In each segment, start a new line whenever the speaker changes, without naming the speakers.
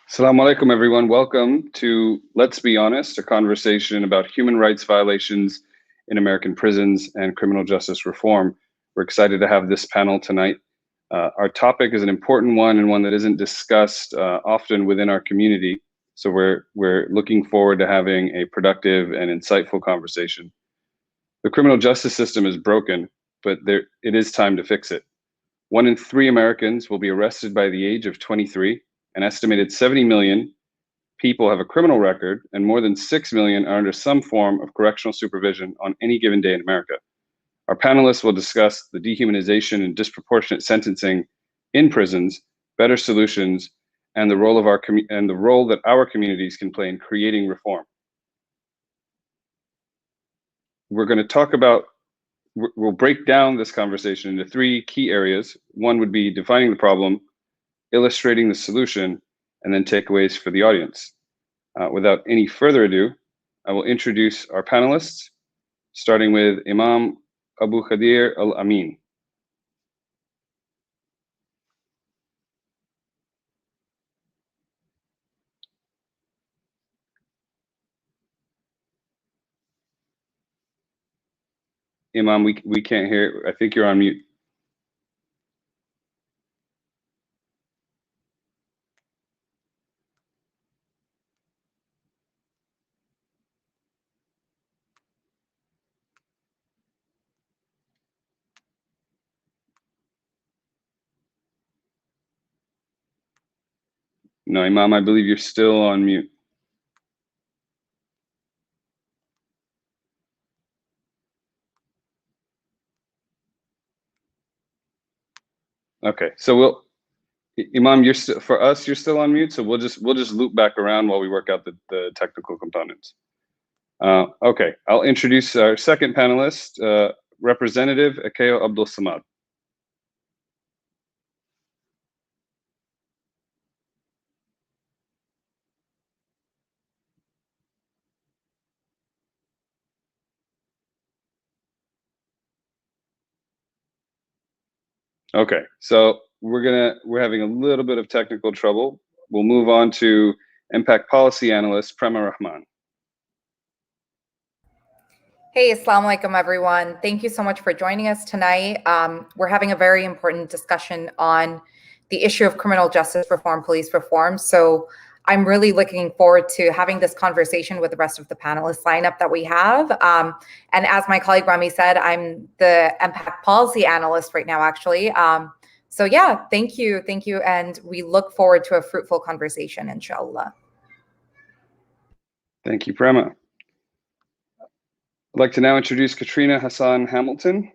Assalamu alaikum, everyone. Welcome to Let's Be Honest, a conversation about human rights violations in American prisons and criminal justice reform. We're excited to have this panel tonight. Our topic is an important one and one that isn't discussed often within our community. So we're looking forward to having a productive and insightful conversation. The criminal justice system is broken, but it is time to fix it. 1 in 3 Americans will be arrested by the age of 23. An estimated 70 million people have a criminal record, and more than 6 million are under some form of correctional supervision on any given day in America. Our panelists will discuss the dehumanization and disproportionate sentencing in prisons, better solutions, and the role that our communities can play in creating reform. We're going to talk about. We'll break down this conversation into 3 key areas. One would be defining the problem, illustrating the solution, and then takeaways for the audience. Without any further ado, I will introduce our panelists, starting with Imam Abu Khadir Al-Amin. Imam, we can't hear. I think you're on mute. No, Imam, I believe you're still on mute. Okay, so Imam, you're for us, you're still on mute. So we'll just loop back around while we work out the technical components. Okay, I'll introduce our second panelist, Representative Akeyo ABDUL-SAMAD. Okay, so we're having a little bit of technical trouble. We'll move on to Impact Policy Analyst PREMA RAHMAN.
Hey, assalamu alaikum, everyone. Thank you so much for joining us tonight. We're having a very important discussion on the issue of criminal justice reform, police reform. So I'm really looking forward to having this conversation with the rest of the panelist lineup that we have. And as my colleague Rami said, I'm the Impact Policy Analyst right now, actually. So yeah, thank you. And we look forward to a fruitful conversation, inshallah.
Thank you, Prema. I'd like to now introduce KATRINA Hassan Hamilton.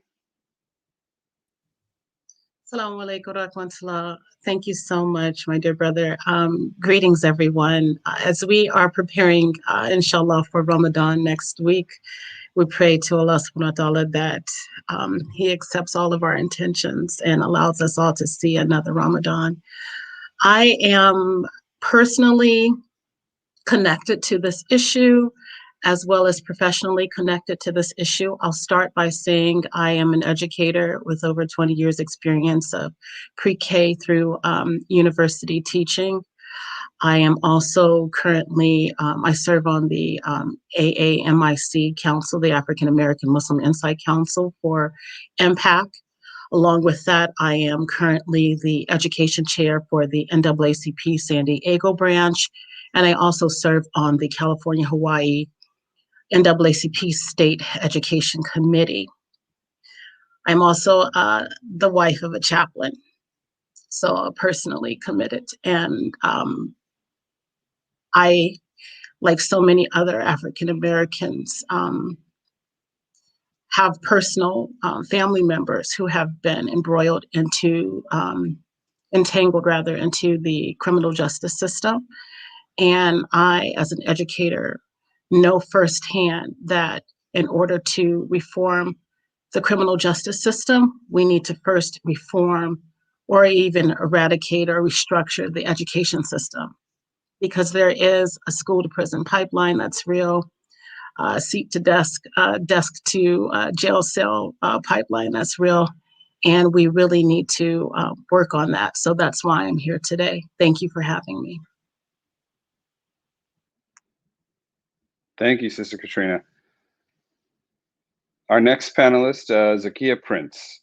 Assalamu alaikum rahmatullah. Thank you so much, my dear brother. Greetings, everyone. As we are preparing, inshallah, for Ramadan next week, we pray to Allah subhanahu wa ta'ala that He accepts all of our intentions and allows us all to see another Ramadan. I am personally connected to this issue, as well as professionally connected to this issue. I'll start by saying I am an educator with over 20 years experience of pre-K through university teaching. I am also currently, I serve on the AAMIC Council, the African American Muslim Insight Council for Impact. Along with that, I am currently the education chair for the NAACP San Diego branch, and I also serve on the California-Hawaii NAACP State Education Committee. I'm also the wife of a chaplain, so personally committed. And I, like so many other African Americans, have personal family members who have been entangled into the criminal justice system. And I, as an educator, know firsthand that in order to reform the criminal justice system, we need to first reform or even eradicate or restructure the education system, because there is a school to prison pipeline that's real, seat to desk, desk to jail cell pipeline that's real, and we really need to work on that. So that's why I'm here today. Thank you for having me.
Thank you, Sister Katrina. Our next panelist, ZAKIYA Prince.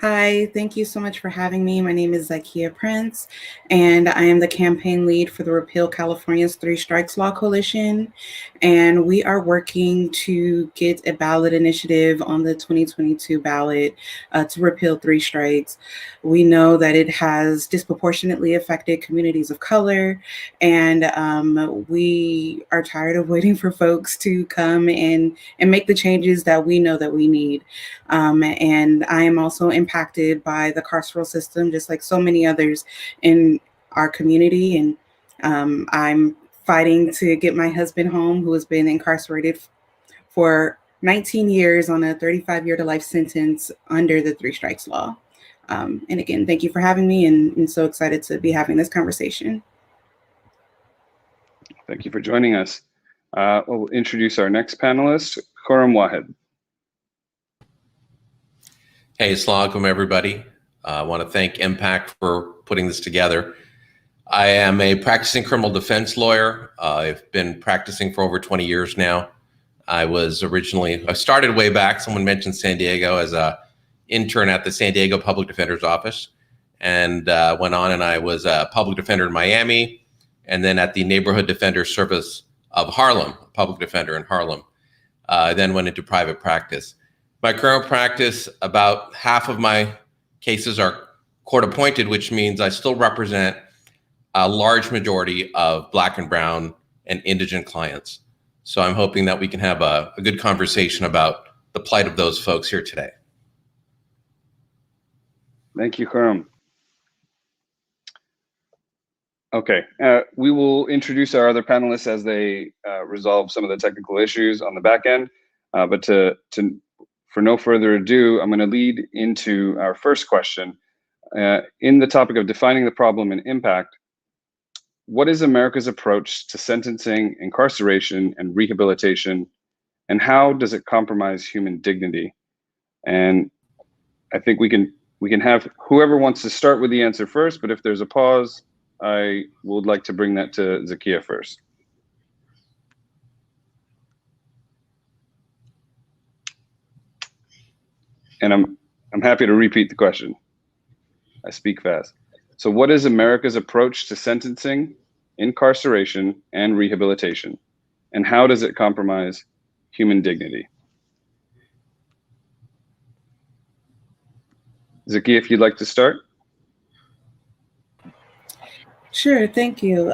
Hi, thank you so much for having me. My name is ZAKIYA Prince, and I am the campaign lead for the Repeal California's Three Strikes Law Coalition. And we are working to get a ballot initiative on the 2022 ballot to repeal three strikes. We know that it has disproportionately affected communities of color, and we are tired of waiting for folks to come and make the changes that we know that we need. And I am also impacted by the carceral system, just like so many others in our community. And I'm fighting to get my husband home, who has been incarcerated for 19 years on a 35-year-to-life sentence under the Three Strikes Law. And again, thank you for having me, and I'm so excited to be having this conversation.
Thank you for joining us. We'll introduce our next panelist, KHURRUM WAHID.
Hey, assalamu alaikum, everybody. I want to thank Impact for putting this together. I am a practicing criminal defense lawyer. I've been practicing for over 20 years now. I started way back, someone mentioned San Diego, as an intern at the San Diego Public Defender's Office, and went on and I was a public defender in Miami, and then at the Neighborhood Defender Service of Harlem, public defender in Harlem. Then went into private practice. My current practice, about half of my cases are court appointed, which means I still represent a large majority of Black and Brown and indigent clients. So I'm hoping that we can have a good conversation about the plight of those folks here today.
Thank you, KHURRUM. Okay, we will introduce our other panelists as they resolve some of the technical issues on the back end. But for no further ado, I'm going to lead into our first question. In the topic of defining the problem and impact, what is America's approach to sentencing, incarceration, and rehabilitation, and how does it compromise human dignity? And I think we can have whoever wants to start with the answer first, but if there's a pause, I would like to bring that to ZAKIYA first. And I'm happy to repeat the question. I speak fast. So what is America's approach to sentencing, incarceration, and rehabilitation? And how does it compromise human dignity? ZAKIYA, if you'd like to start.
Sure, thank you.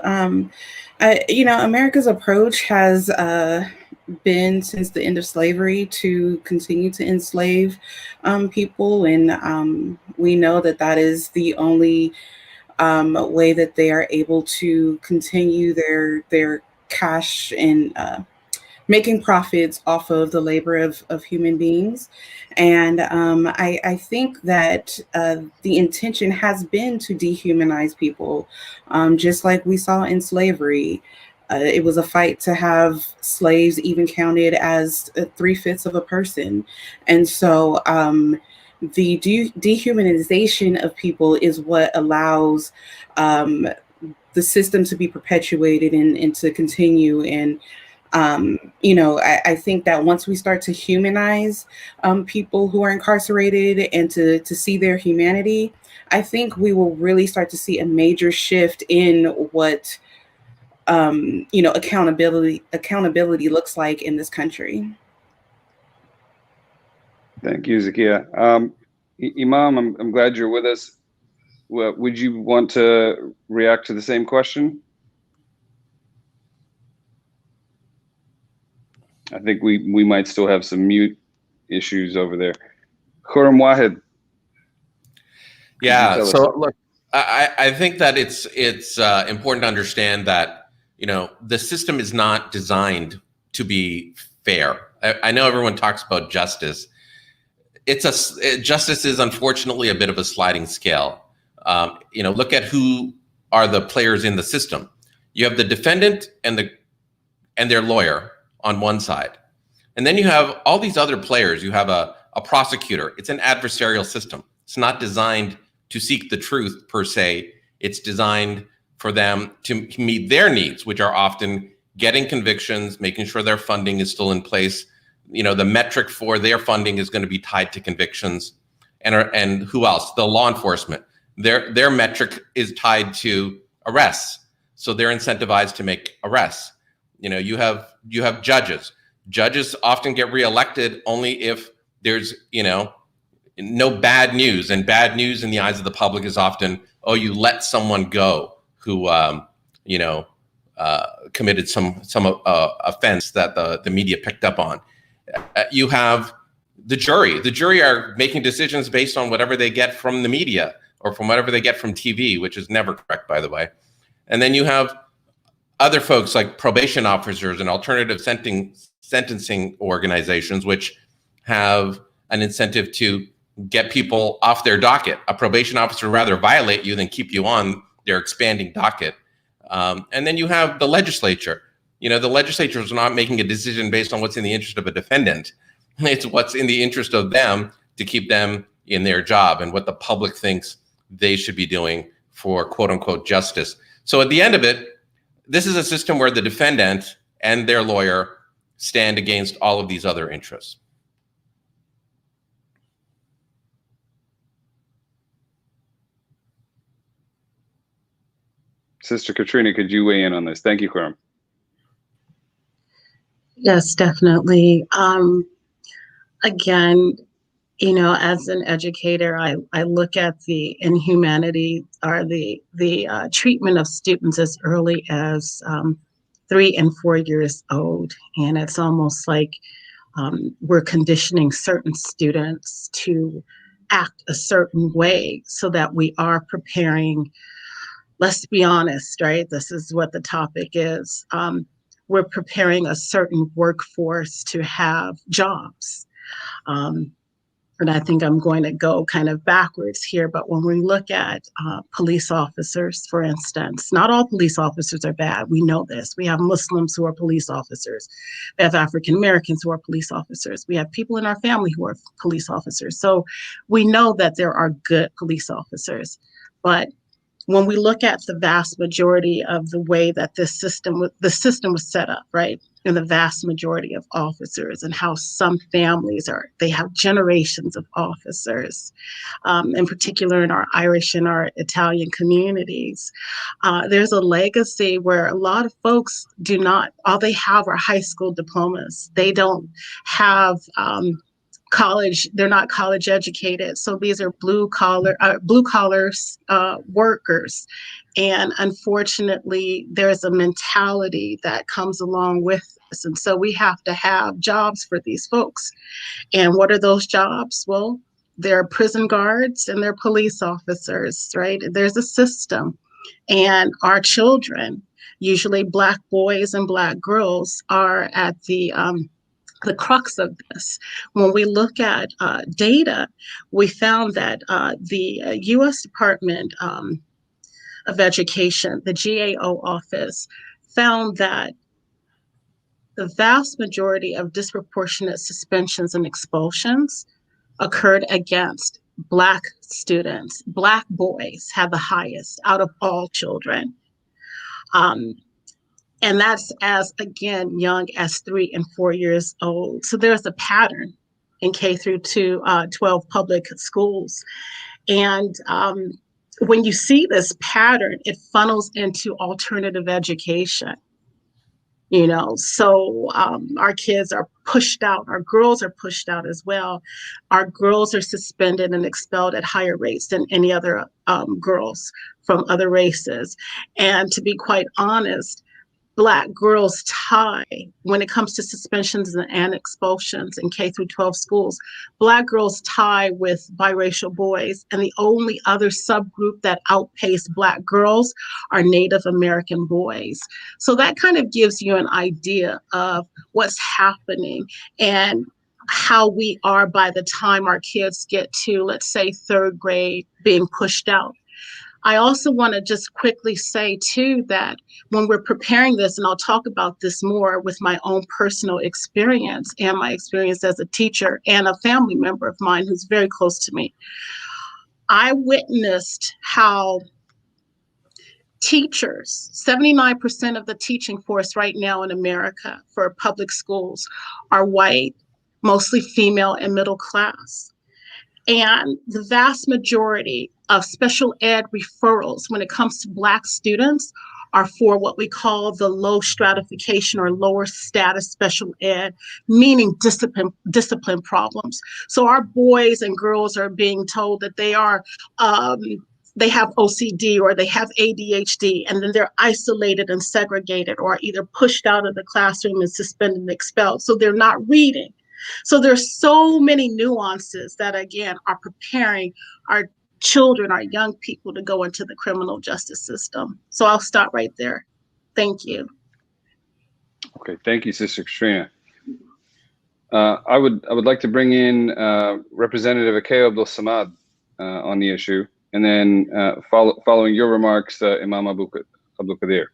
America's approach has been since the end of slavery to continue to enslave people, and we know that that is the only way that they are able to continue their cash and making profits off of the labor of human beings. And I think that the intention has been to dehumanize people, just like we saw in slavery. It was a fight to have slaves even counted as 3/5 of a person. And so the dehumanization of people is what allows the system to be perpetuated and to continue. And I think that once we start to humanize people who are incarcerated and to see their humanity, I think we will really start to see a major shift in what accountability looks like in this country.
Thank you, ZAKIYA. Imam, I'm glad you're with us. Well, would you want to react to the same question? I think we might still have some mute issues over there. KHURRUM WAHID.
Yeah, so look, I think that it's important to understand that, the system is not designed to be fair. I know everyone talks about justice. Justice is unfortunately a bit of a sliding scale. Look at who are the players in the system. You have the defendant and their lawyer on one side. And then you have all these other players. You have a prosecutor. It's an adversarial system. It's not designed to seek the truth per se. It's designed for them to meet their needs, which are often getting convictions, making sure their funding is still in place. You know, the metric for their funding is going to be tied to convictions. And who else? The law enforcement. Their metric is tied to arrests. So they're incentivized to make arrests. You know, you have judges. Judges often get reelected only if there's, you know, no bad news. And bad news in the eyes of the public is often, oh, you let someone go who, you know, committed some offense that the media picked up on. You have the jury. The jury are making decisions based on whatever they get from the media or from whatever they get from TV, which is never correct, by the way. And then you have other folks like probation officers and alternative sentencing organizations, which have an incentive to get people off their docket. A probation officer would rather violate you than keep you on their expanding docket. And then you have the legislature. You know, the legislature is not making a decision based on what's in the interest of a defendant. It's what's in the interest of them to keep them in their job and what the public thinks they should be doing for quote unquote justice. So at the end of it, this is a system where the defendant and their lawyer stand against all of these other interests.
Sister KATRINA, could you weigh in on this? Thank you, KHURRUM.
Yes, definitely. Again, you know, as an educator, I look at the inhumanity or the treatment of students as early as 3 and 4 years old. And it's almost like we're conditioning certain students to act a certain way so that we are preparing. Let's be honest, right? This is what the topic is. We're preparing a certain workforce to have jobs. And I think I'm going to go kind of backwards here, but when we look at police officers, for instance, not all police officers are bad. We know this. We have Muslims who are police officers. We have African Americans who are police officers. We have people in our family who are police officers. So we know that there are good police officers. But when we look at the vast majority of the way that the system was set up, right? And the vast majority of officers and how some families they have generations of officers, in particular in our Irish and our Italian communities. There's a legacy where a lot of folks all they have are high school diplomas. They don't have college, they're not college educated. So these are blue collar workers. And unfortunately, there's a mentality that comes along with this. And so we have to have jobs for these folks. And what are those jobs? Well, they're prison guards and they're police officers, right? There's a system. And our children, usually Black boys and Black girls, are at the crux of this. When we look at data, we found that the U.S. Department of Education, the GAO office, found that the vast majority of disproportionate suspensions and expulsions occurred against Black students. Black boys had the highest out of all children. And that's as, again, young as 3 and 4 years old. So there's a pattern in K through 12 public schools. And when you see this pattern, it funnels into alternative education. You know, so our kids are pushed out. Our girls are pushed out as well. Our girls are suspended and expelled at higher rates than any other girls from other races. And to be quite honest, Black girls tie, when it comes to suspensions and expulsions in K through 12 schools, Black girls tie with biracial boys, and the only other subgroup that outpace Black girls are Native American boys. So that kind of gives you an idea of what's happening and how we are by the time our kids get to, let's say, 3rd grade, being pushed out. I also want to just quickly say, too, that when we're preparing this, and I'll talk about this more with my own personal experience and my experience as a teacher and a family member of mine who's very close to me, I witnessed how Teachers, 79% of the teaching force right now in America for public schools are white, mostly female and middle class. And the vast majority of special ed referrals when it comes to Black students are for what we call the low stratification or lower status special ed, meaning discipline problems. So our boys and girls are being told that they are they have OCD or they have ADHD, and then they're isolated and segregated or either pushed out of the classroom and suspended and expelled. So they're not reading. So there's so many nuances that, again, are preparing our children, our young people to go into the criminal justice system. So I'll stop right there. Thank you.
Okay, thank you, Sister Katrina. I would like to bring in Representative ABDUL-SAMAD on the issue, and then following your remarks, Imam Abdul Qadir.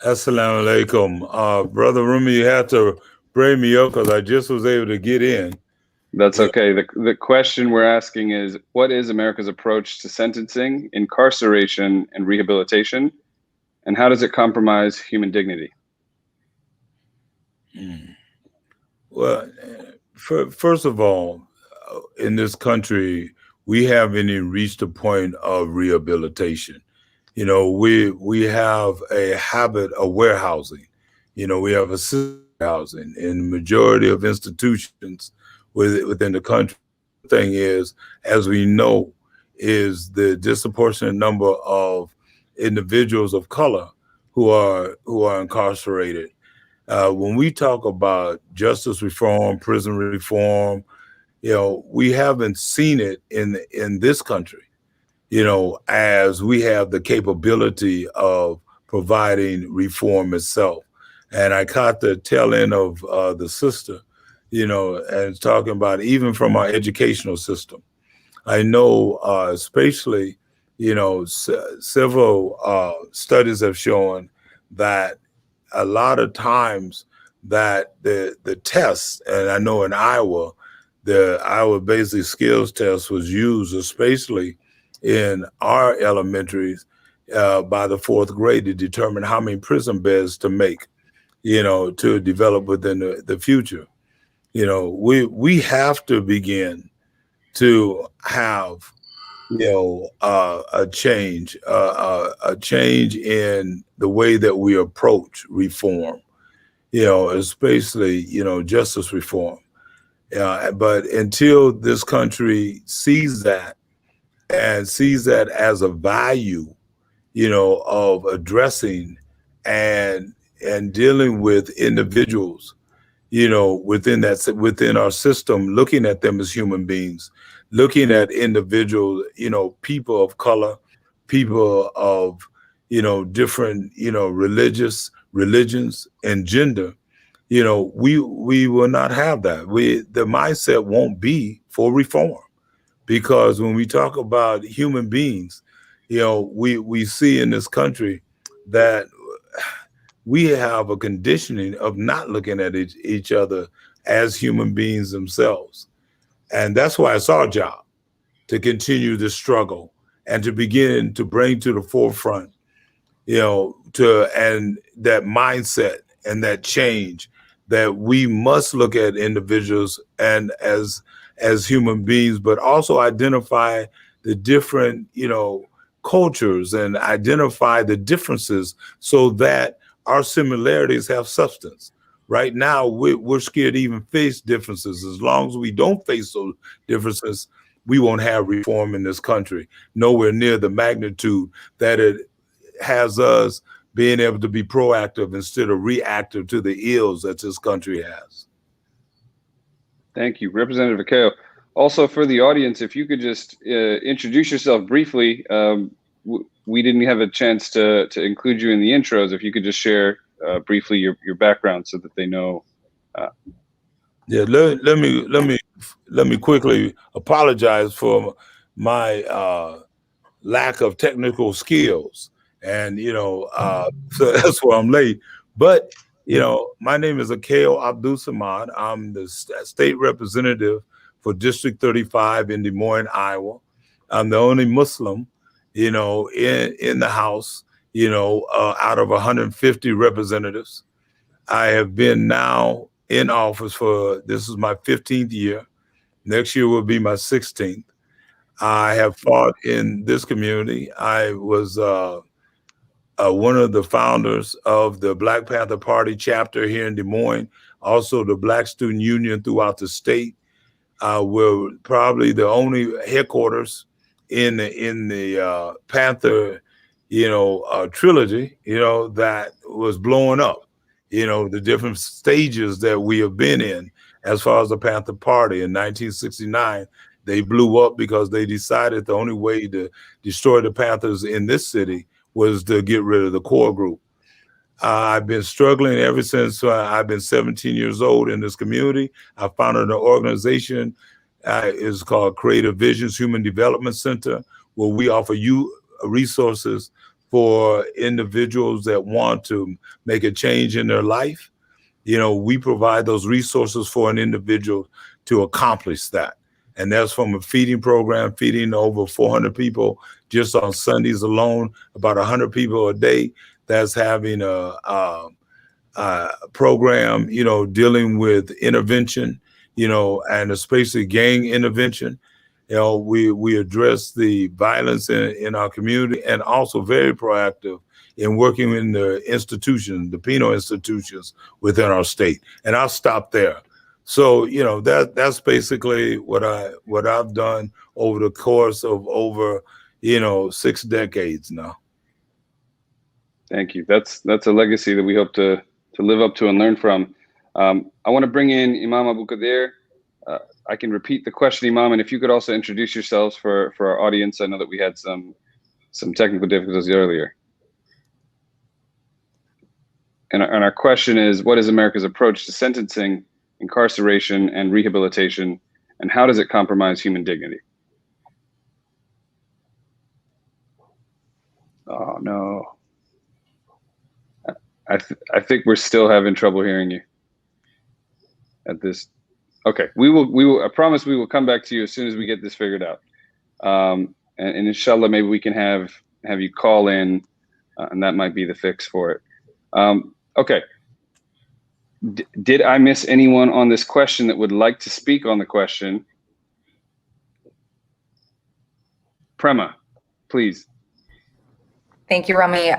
Assalamu alaikum. Brother Rumi, you had to bring me up because I just was able to get in.
That's okay. The question we're asking is, what is America's approach to sentencing, incarceration, and rehabilitation? And how does it compromise human dignity?
Well, first of all, in this country, we haven't even reached the point of rehabilitation. You know, we have a habit of warehousing. You know, we have assisted housing in the majority of institutions within the country. The thing is, as we know, is the disproportionate number of individuals of color who are incarcerated. When we talk about justice reform, prison reform, you know, we haven't seen it in this country, you know, as we have the capability of providing reform itself. And I caught the tail end of the sister, you know, and talking about even from our educational system. I know, especially, you know, several studies have shown that a lot of times that the tests, and I know in Iowa, the Iowa Basic Skills Test was used, especially in our elementaries, by the 4th grade to determine how many prison beds to make, you know, to develop within the future. You know, we have to begin to have, you know, a change in the way that we approach reform, you know, especially, you know, justice reform. But until this country sees that and sees that as a value, you know, of addressing and dealing with individuals, you know, within our system, looking at them as human beings, looking at individual, you know, people of color, people of, you know, different, you know, religions and gender, you know, we will not have that. The mindset won't be for reform, because when we talk about human beings, you know, we see in this country that we have a conditioning of not looking at each other as human beings themselves. And that's why it's our job to continue this struggle and to begin to bring to the forefront, you know, and that mindset and that change, that we must look at individuals and as human beings, but also identify the different, you know, cultures and identify the differences so that our similarities have substance. Right now, we're scared to even face differences. As long as we don't face those differences, we won't have reform in this country, nowhere near the magnitude that it has us being able to be proactive instead of reactive to the ills that this country has.
Thank you, Representative Akeo. Also, for the audience, if you could just introduce yourself briefly. We didn't have a chance to include you in the intros. If you could just share briefly your background so that they know.
Yeah, let me quickly apologize for my lack of technical skills, and you know, so that's why I'm late. But you know, my name is ABDUL-SAMAD. I'm the state representative for District 35 in Des Moines, Iowa. I'm the only Muslim you know, in the House, you know, out of 150 representatives. I have been now in office for, this is my 15th year. Next year will be my 16th. I have fought in this community. I was one of the founders of the Black Panther Party chapter here in Des Moines, also the Black Student Union throughout the state. We're probably the only headquarters in the Panther, you know, trilogy, you know, that was blowing up. You know, the different stages that we have been in as far as the Panther Party. In 1969, they blew up because they decided the only way to destroy the Panthers in this city was to get rid of the core group. I've been struggling ever since I've been 17 years old in this community. I founded an organization, it's called Creative Visions Human Development Center, where we offer you resources for individuals that want to make a change in their life. You know, we provide those resources for an individual to accomplish that. And that's from a feeding program, feeding over 400 people just on Sundays alone, about 100 people a day. That's having a program, you know, dealing with intervention, you know, and especially gang intervention. You know, we address the violence in our community, and also very proactive in working in the institutions, the penal institutions within our state. And I'll stop there. So, you know, that's basically what I've done over the course of over, you know, 6 decades now.
Thank you. That's a legacy that we hope to live up to and learn from. I want to bring in Imam Abu Qadir. I can repeat the question, Imam, and if you could also introduce yourselves for our audience. I know that we had some technical difficulties earlier. And our question is, what is America's approach to sentencing, incarceration, and rehabilitation, and how does it compromise human dignity? Oh, no. I think we're still having trouble hearing you at this. Okay, we will. I promise we will come back to you as soon as we get this figured out. And inshallah, maybe we can have you call in, and that might be the fix for it. Okay. Did I miss anyone on this question that would like to speak on the question? PREMA, please.
Thank you, Rami.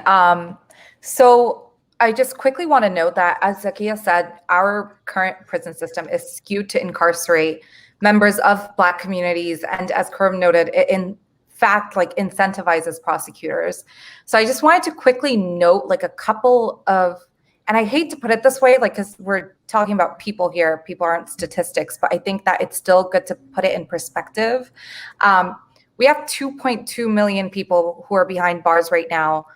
So I just quickly want to note that, as ZAKIYA said, our current prison system is skewed to incarcerate members of Black communities, and as KHURRUM noted, it in fact like incentivizes prosecutors. So I just wanted to quickly note like a couple of, and I hate to put it this way, like, because we're talking about people here, people aren't statistics, but I think that it's still good to put it in perspective. We have 2.2 million people who are behind bars right now.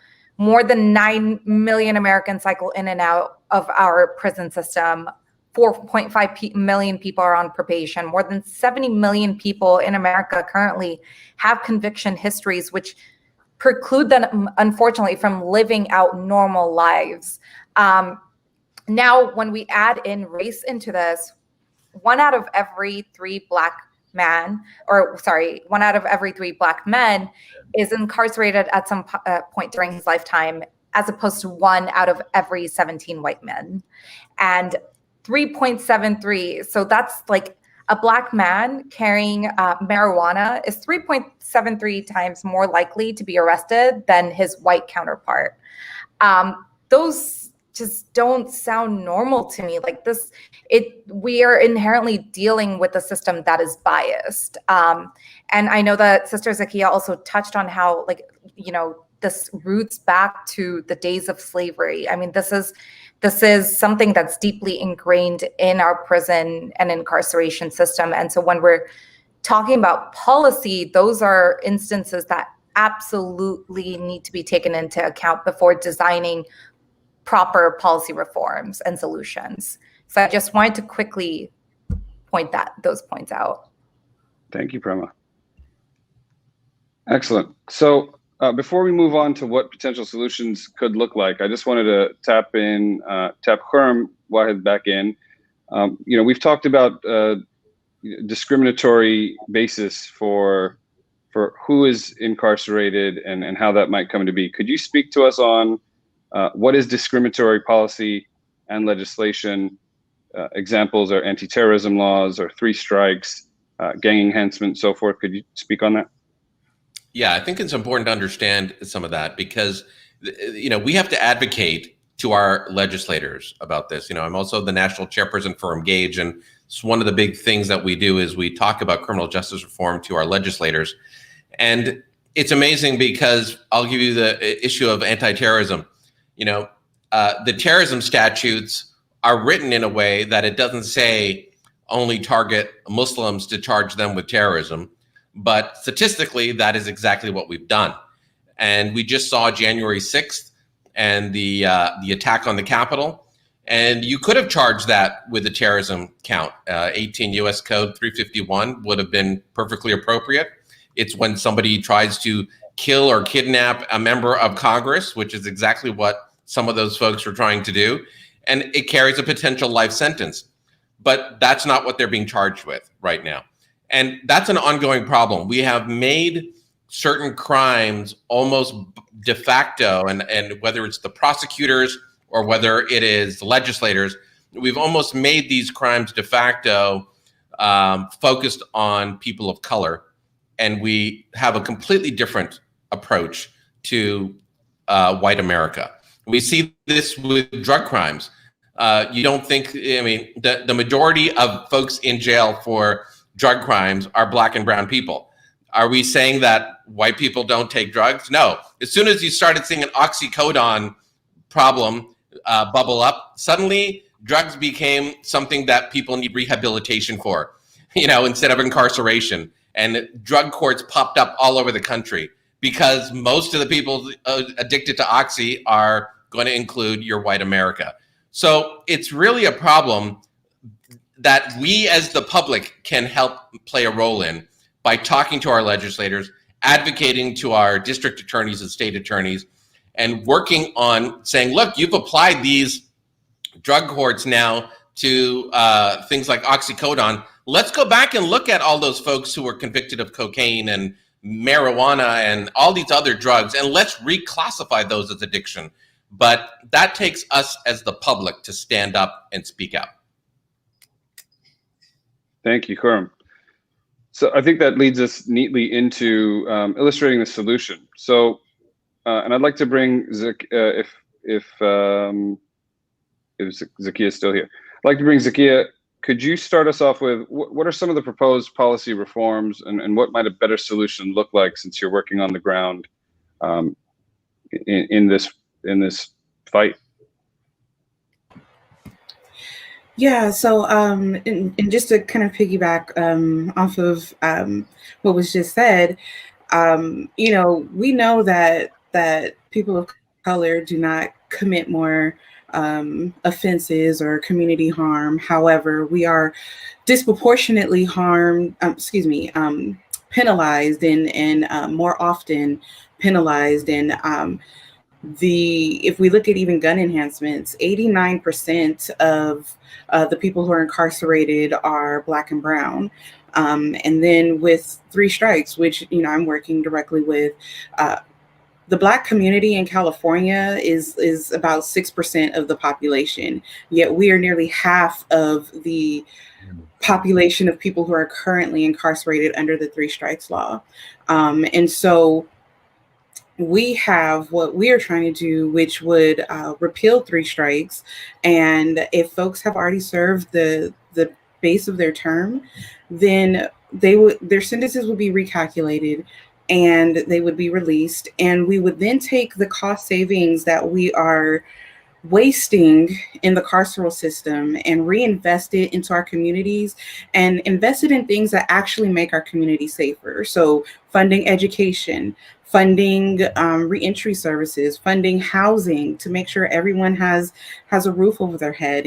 More than 9 million Americans cycle in and out of our prison system. 4.5 million people are on probation. More than 70 million people in America currently have conviction histories, which preclude them, unfortunately, from living out normal lives. Now, when we add in race into this, 1 out of every 3 Black men is incarcerated at some point during his lifetime, as opposed to 1 out of every 17 white men. And 3.73, so that's like a Black man carrying marijuana is 3.73 times more likely to be arrested than his white counterpart. Those just don't sound normal to me. Like this, we are inherently dealing with a system that is biased. And I know that Sister ZAKIYA also touched on how, like, you know, this roots back to the days of slavery. I mean, this is something that's deeply ingrained in our prison and incarceration system. And so when we're talking about policy, those are instances that absolutely need to be taken into account before designing proper policy reforms and solutions. So I just wanted to quickly point those points out.
Thank you, Prema. Excellent. So before we move on to what potential solutions could look like, I just wanted to tap KHURRUM, WAHID back in. You know, we've talked about discriminatory basis for for who is incarcerated and how that might come to be. Could you speak to us on what is discriminatory policy and legislation? Examples are anti-terrorism laws or 3 strikes, gang enhancement, so forth. Could you speak on that?
Yeah, I think it's important to understand some of that because, you know, we have to advocate to our legislators about this. You know, I'm also the national chairperson for Engage, and it's one of the big things that we do is we talk about criminal justice reform to our legislators. And it's amazing because I'll give you the issue of anti-terrorism. You know, the terrorism statutes are written in a way that it doesn't say only target Muslims to charge them with terrorism. But statistically, that is exactly what we've done. And we just saw January 6th and the attack on the Capitol. And you could have charged that with a terrorism count. 18 U.S. Code 351 would have been perfectly appropriate. It's when somebody tries to kill or kidnap a member of Congress, which is exactly what some of those folks were trying to do. And it carries a potential life sentence. But that's not what they're being charged with right now. And that's an ongoing problem. We have made certain crimes almost de facto, and whether it's the prosecutors or whether it is the legislators, we've almost made these crimes de facto focused on people of color. And we have a completely different approach to white America. We see this with drug crimes. You don't think, I mean, the majority of folks in jail for drug crimes are Black and brown people. Are we saying that white people don't take drugs? No. As soon as you started seeing an oxycodone problem bubble up, suddenly drugs became something that people need rehabilitation for, you know, instead of incarceration. And drug courts popped up all over the country because most of the people addicted to oxy are going to include your white America. So it's really a problem that we as the public can help play a role in by talking to our legislators, advocating to our district attorneys and state attorneys, and working on saying, look, you've applied these drug courts now to things like oxycodone. Let's go back and look at all those folks who were convicted of cocaine and marijuana and all these other drugs, and let's reclassify those as addiction. But that takes us as the public to stand up and speak out.
Thank you, KHURRUM. So I think that leads us neatly into illustrating the solution. So, and I'd like to bring if ZAKIYA is still here. I'd like to bring ZAKIYA. Could you start us off with what are some of the proposed policy reforms and what might a better solution look like since you're working on the ground in this fight?
Yeah, so and just to kind of piggyback off of what was just said, you know, we know that people of color do not commit more offenses or community harm. However, we are disproportionately penalized and more often penalized. And if we look at even gun enhancements, 89% of the people who are incarcerated are Black and brown. And then with 3 strikes, which, you know, I'm working directly with, the Black community in California is about 6% of the population, yet we are nearly half of the population of people who are currently incarcerated under the 3 strikes law. And so we have what we are trying to do, which would repeal 3 strikes. And if folks have already served the base of their term, then their sentences would be recalculated and they would be released. And we would then take the cost savings that we are wasting in the carceral system and reinvest it into our communities and invest it in things that actually make our community safer. So funding education, funding reentry services, funding housing to make sure everyone has a roof over their head,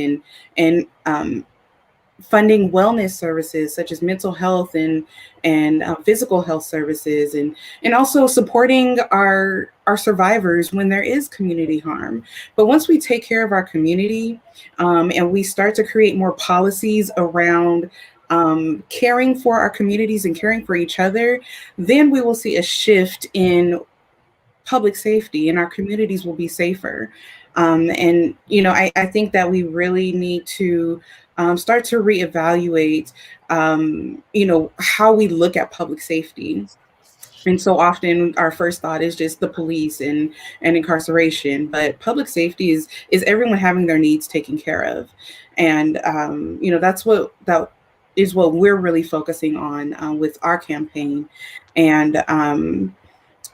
and funding wellness services such as mental health and physical health services, and also supporting our survivors when there is community harm. But once we take care of our community and we start to create more policies around caring for our communities and caring for each other, then we will see a shift in public safety and our communities will be safer. And, you know, I think that we really need to start to reevaluate, you know, how we look at public safety. And so often our first thought is just the police and incarceration, but public safety is everyone having their needs taken care of. And, you know, that is what we're really focusing on with our campaign. And,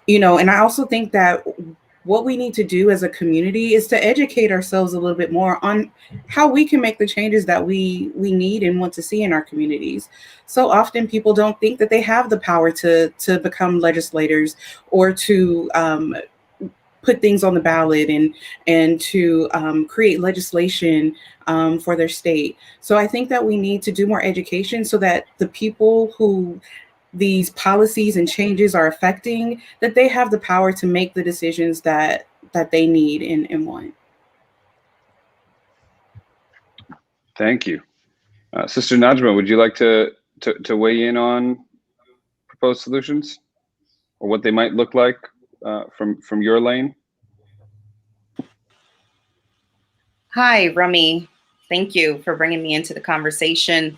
you know, and I also think that what we need to do as a community is to educate ourselves a little bit more on how we can make the changes that we need and want to see in our communities. So often people don't think that they have the power to become legislators or to put things on the ballot and to create legislation for their state. So I think that we need to do more education so that the people who these policies and changes are affecting, that they have the power to make the decisions that they need and want.
Thank you. Sister Najma, would you like to weigh in on proposed solutions or what they might look like from your lane?
Hi, Rami. Thank you for bringing me into the conversation.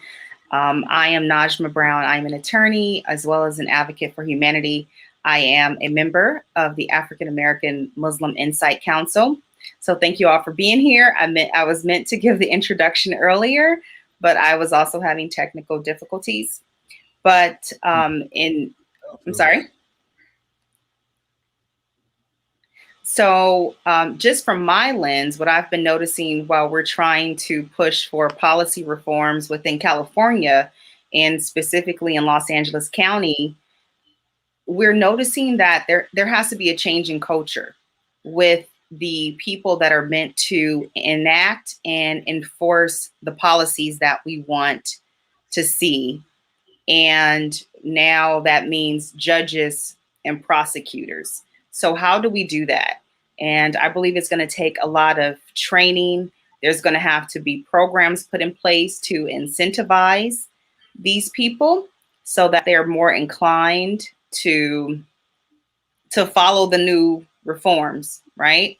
I am Najma Brown. I'm an attorney as well as an advocate for humanity. I am a member of the African American Muslim Insight Council. So thank you all for being here. I was meant to give the introduction earlier, but I was also having technical difficulties. But I'm sorry. So just from my lens, what I've been noticing while we're trying to push for policy reforms within California and specifically in Los Angeles County, we're noticing that there has to be a change in culture with the people that are meant to enact and enforce the policies that we want to see. And now that means judges and prosecutors. So how do we do that? And I believe it's going to take a lot of training. There's going to have to be programs put in place to incentivize these people so that they're more inclined to follow the new reforms, right?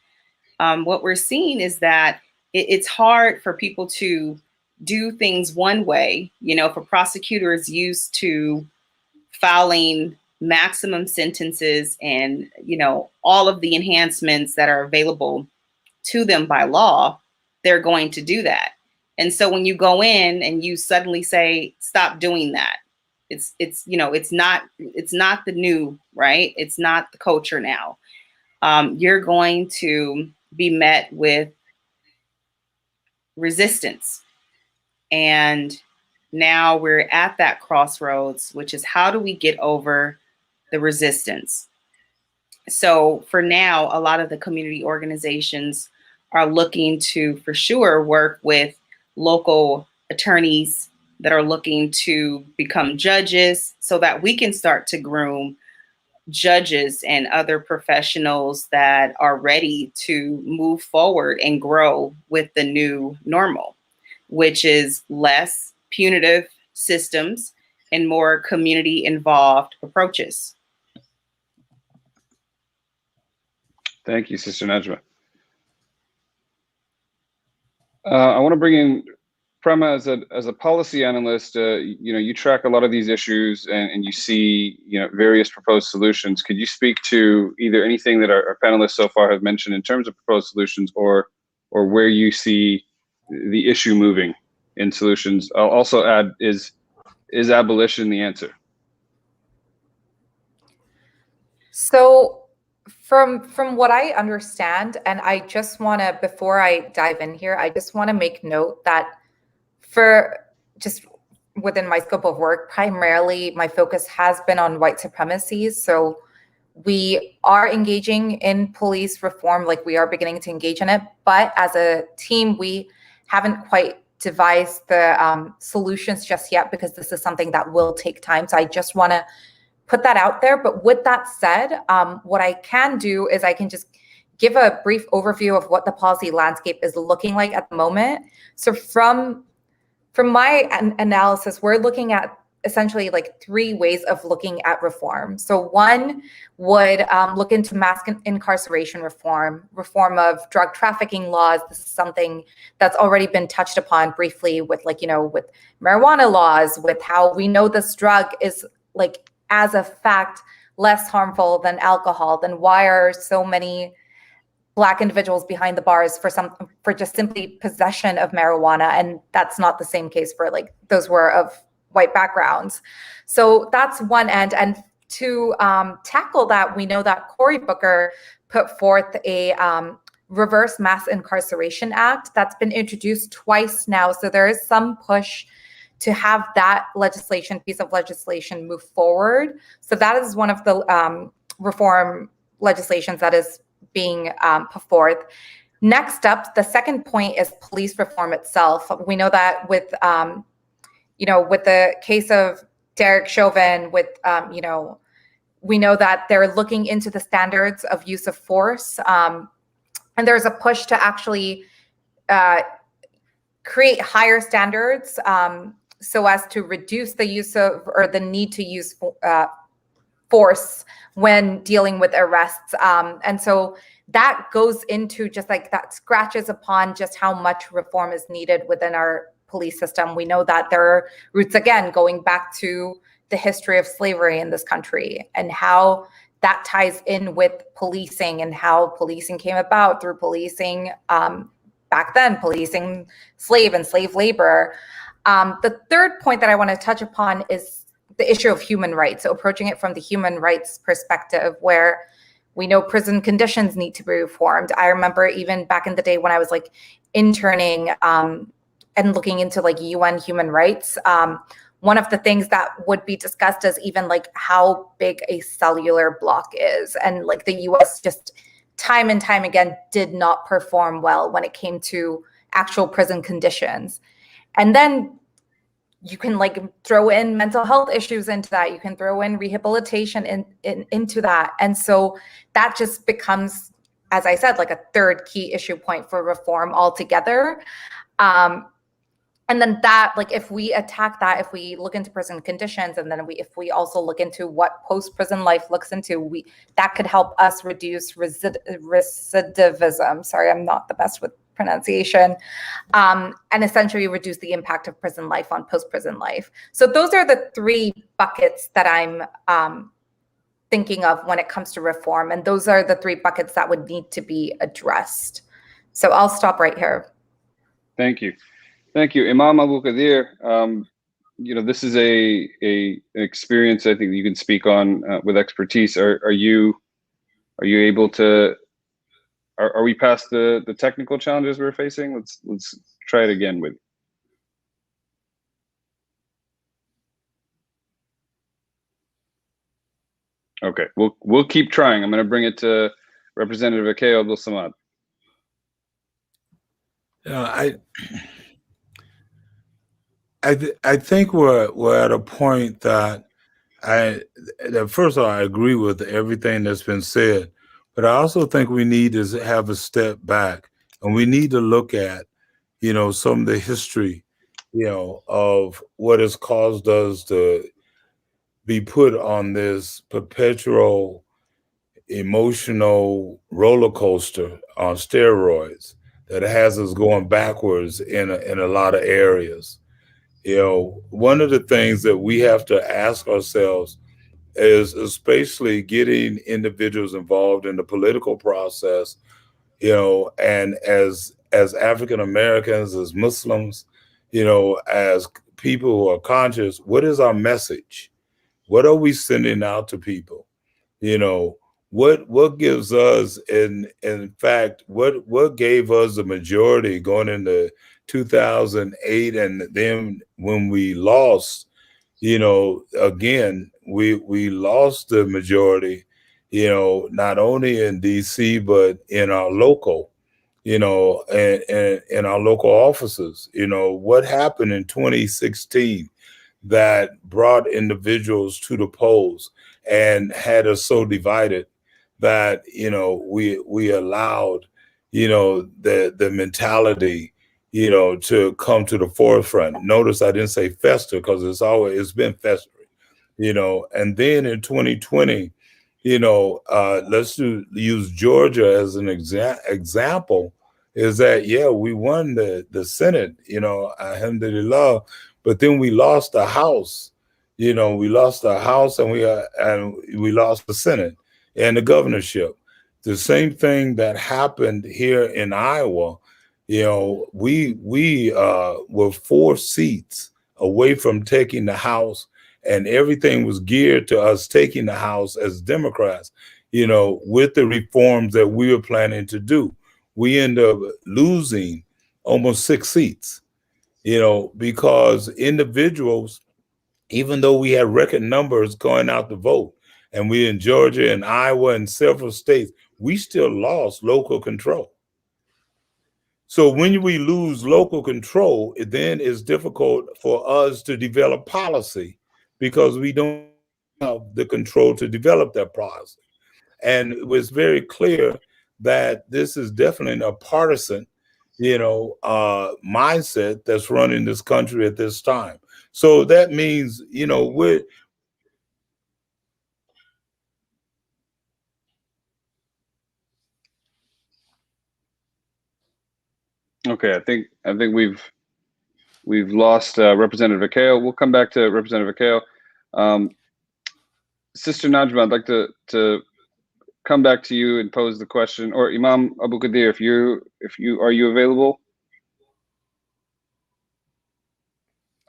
What we're seeing is that it's hard for people to do things one way. You know, if a prosecutor is used to filing maximum sentences and, you know, all of the enhancements that are available to them by law, they're going to do that. And so when you go in and you suddenly say, stop doing that, it's you know, it's not the new, right? It's not the culture now. You're going to be met with resistance. And now we're at that crossroads, which is how do we get over the resistance? So for now, a lot of the community organizations are looking to, for sure, work with local attorneys that are looking to become judges so that we can start to groom judges and other professionals that are ready to move forward and grow with the new normal, which is less punitive systems and more community involved approaches.
Thank you, Sister Najma. I want to bring in PREMA as a policy analyst. You know, you track a lot of these issues and you see, you know, various proposed solutions. Could you speak to either anything that our panelists so far have mentioned in terms of proposed solutions, or where you see the issue moving in solutions? I'll also add, is abolition the answer?
So from what I understand, and I just want to, before I dive in here, I just want to make note that for just within my scope of work, primarily my focus has been on white supremacy. So we are engaging in police reform, like we are beginning to engage in it, but as a team, we haven't quite devised the solutions just yet because this is something that will take time. So I just want to put that out there. But with that said, what I can do is I can just give a brief overview of what the policy landscape is looking like at the moment. So from from my analysis, we're looking at essentially like 3 ways of looking at reform. So one would look into mass incarceration reform of drug trafficking laws. This is something that's already been touched upon briefly with like, with marijuana laws, with how we know this drug is like, as a fact, less harmful than alcohol. Then why are so many Black individuals behind the bars for just simply possession of marijuana? And that's not the same case for like those who are of white backgrounds. So that's one end. And to tackle that, we know that Cory Booker put forth a Reverse Mass Incarceration Act that's been introduced twice now. So there is some push to have that piece of legislation move forward. So that is one of the reform legislations that is being put forth. Next up, the second point is police reform itself. We know that with with the case of Derek Chauvin, we know that they're looking into the standards of use of force. And there's a push to actually create higher standards so as to reduce the use of, or the need to use force when dealing with arrests. And so that goes into just like, that scratches upon just how much reform is needed within our police system. We know that there are roots, again, going back to the history of slavery in this country and how that ties in with policing and how policing came about through policing, back then, policing slave and slave labor. The third point that I want to touch upon is the issue of human rights. So approaching it from the human rights perspective, where we know prison conditions need to be reformed. I remember even back in the day when I was like interning and looking into like UN human rights, one of the things that would be discussed is even like how big a cellular block is. And like the US just time and time again did not perform well when it came to actual prison conditions. And then you can like throw in mental health issues into that. You can throw in rehabilitation into that. And so that just becomes, as I said, like a third key issue point for reform altogether. And then that, like, if we attack that, if we look into prison conditions, and then if we also look into what post-prison life looks into, that could help us reduce recidivism. Sorry, I'm not the best with pronunciation, and essentially reduce the impact of prison life on post-prison life. So those are the 3 buckets that I'm thinking of when it comes to reform. And those are the 3 buckets that would need to be addressed. So I'll stop right here.
Thank you. Thank you, Imam Abu Qadir. This is an experience I think you can speak on with expertise. Are you able to? Are we past the technical challenges we're facing? Let's try it again with. Okay, we'll keep trying. I'm going to bring it to Representative ABDUL-SAMAD.
I think we're at a point that first of all, I agree with everything that's been said, but I also think we need to have a step back, and we need to look at, some of the history, of what has caused us to be put on this perpetual emotional roller coaster on steroids that has us going backwards in a lot of areas. One of the things that we have to ask ourselves is, especially getting individuals involved in the political process, and as African Americans, as Muslims, as people who are conscious, what is our message? What are we sending out to people? What gives us, in fact, what gave us the majority going into 2008, and then when we lost, again, we lost the majority, not only in DC, but in our local, and in our local offices. What happened in 2016 that brought individuals to the polls and had us so divided that, we allowed, the mentality you know, to come to the forefront. Notice I didn't say fester because it's been festering, you know. And then in 2020, you know, let's use Georgia as an example. Is that, yeah, we won the Senate, you know, alhamdulillah, but then we lost the House. You know, we lost the House and we lost the Senate and the governorship. The same thing that happened here in Iowa. You know, we were 4 seats away from taking the House, and everything was geared to us taking the House as Democrats, you know, with the reforms that we were planning to do. We end up losing almost 6 seats, you know, because individuals, even though we had record numbers going out to vote, and we in Georgia and Iowa and several states, we still lost local control. So when we lose local control, it then is difficult for us to develop policy because we don't have the control to develop that policy. And it was very clear that this is definitely a partisan, you know, mindset that's running this country at this time. So that means, you know, we're
Okay, I think we've lost Representative Akeo. We'll come back to Representative Akeo. Sister Najma, I'd like to come back to you and pose the question, or Imam Abu Qadir, if you are you available?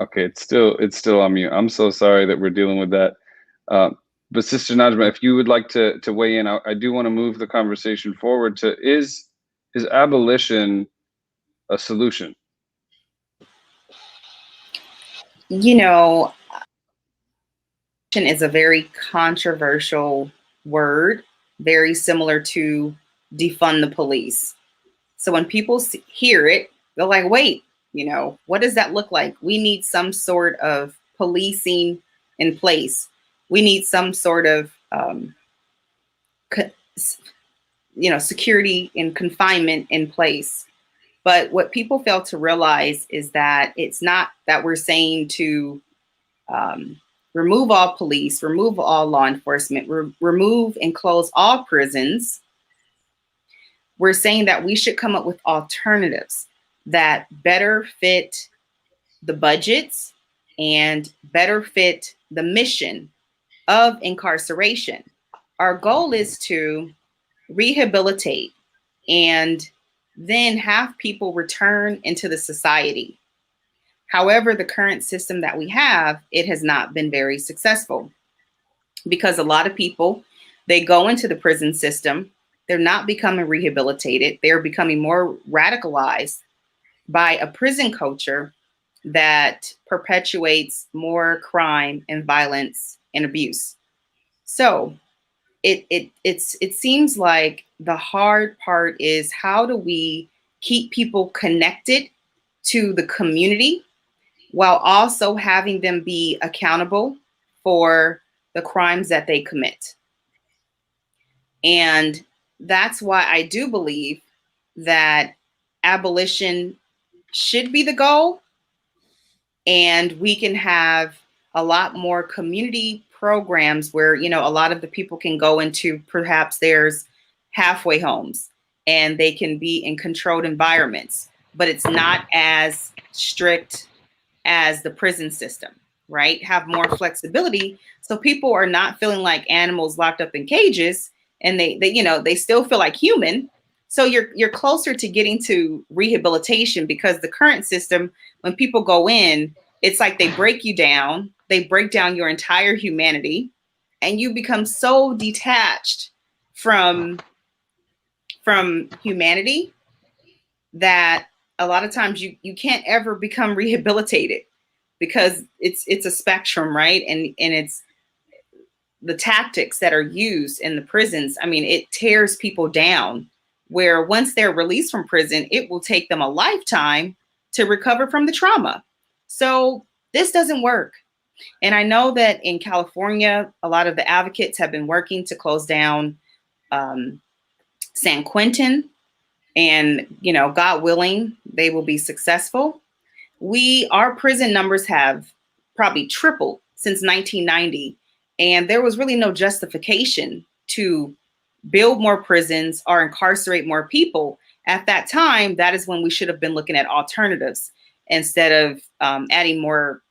Okay, it's still on mute. I'm so sorry that we're dealing with that. But Sister Najma, if you would like to weigh in, I do want to move the conversation forward to is abolition a solution?
You know, is a very controversial word, very similar to defund the police. So when people hear it, they're like, wait, you know, what does that look like? We need some sort of policing in place. We need some sort of, you know, security and confinement in place. But what people fail to realize is that it's not that we're saying to remove all police, remove all law enforcement, remove and close all prisons. We're saying that we should come up with alternatives that better fit the budgets and better fit the mission of incarceration. Our goal is to rehabilitate and then have people return into the society. However, the current system that we have, it has not been very successful because a lot of people, they go into the prison system, they're not becoming rehabilitated, they're becoming more radicalized by a prison culture that perpetuates more crime and violence and abuse. So it seems like the hard part is how do we keep people connected to the community while also having them be accountable for the crimes that they commit. And that's why I do believe that abolition should be the goal, and we can have a lot more community programs where, you know, a lot of the people can go into, perhaps there's halfway homes and they can be in controlled environments, but it's not as strict as the prison system, right? Have more flexibility so people are not feeling like animals locked up in cages, and they you know, they still feel like human. So you're closer to getting to rehabilitation, because the current system, when people go in, it's like they break you down, they break down your entire humanity, and you become so detached from humanity that a lot of times you can't ever become rehabilitated, because it's a spectrum, right? And it's the tactics that are used in the prisons. I mean, it tears people down, where once they're released from prison, it will take them a lifetime to recover from the trauma. So this doesn't work. And I know that in California, a lot of the advocates have been working to close down San Quentin. And, you know, God willing, they will be successful. Our prison numbers have probably tripled since 1990. And there was really no justification to build more prisons or incarcerate more people. At that time, that is when we should have been looking at alternatives instead of adding more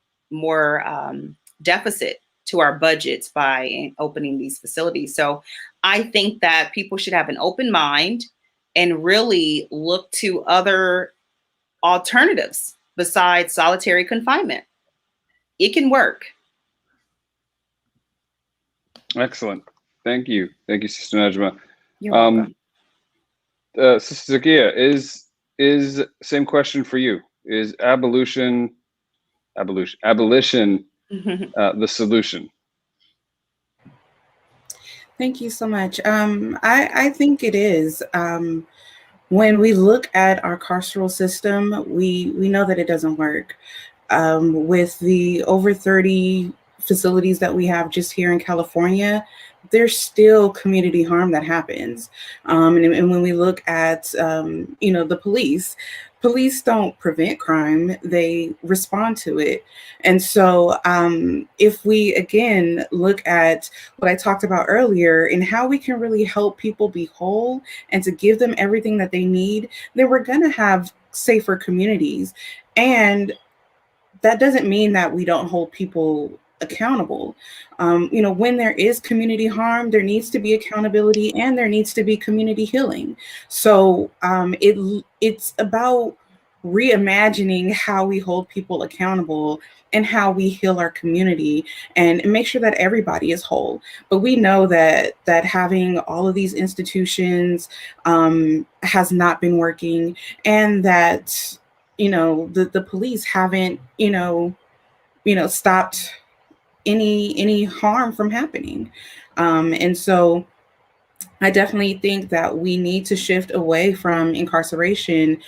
deficit to our budgets by opening these facilities. So I think that people should have an open mind and really look to other alternatives besides solitary confinement. It can work.
Excellent. Thank you. Thank you, Sister Najma.
You're welcome.
Sister ZAKIYA, is same question for you. Is abolition the solution?
Thank you so much. I think it is. When we look at our carceral system, we know that it doesn't work. With the over 30 facilities that we have just here in California, there's still community harm that happens. And when we look at, you know, the police don't prevent crime, they respond to it. And so if we, again, look at what I talked about earlier and how we can really help people be whole and to give them everything that they need, then we're going to have safer communities. And that doesn't mean that we don't hold people accountable. You know, when there is community harm, there needs to be accountability and there needs to be community healing. So it's about reimagining how we hold people accountable and how we heal our community and make sure that everybody is whole. But we know that having all of these institutions has not been working, and that, you know, the police haven't, you know, stopped any harm from happening. And so I definitely think that we need to shift away from incarceration,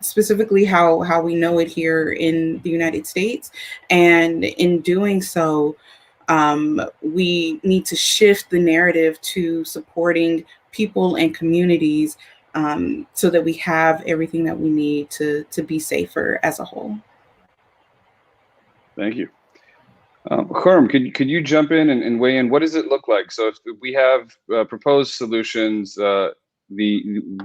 specifically how we know it here in the United States. And in doing so, we need to shift the narrative to supporting people and communities so that we have everything that we need to be safer as a whole.
Thank you. KHURRUM, could you jump in and weigh in? What does it look like? So if we have proposed solutions, the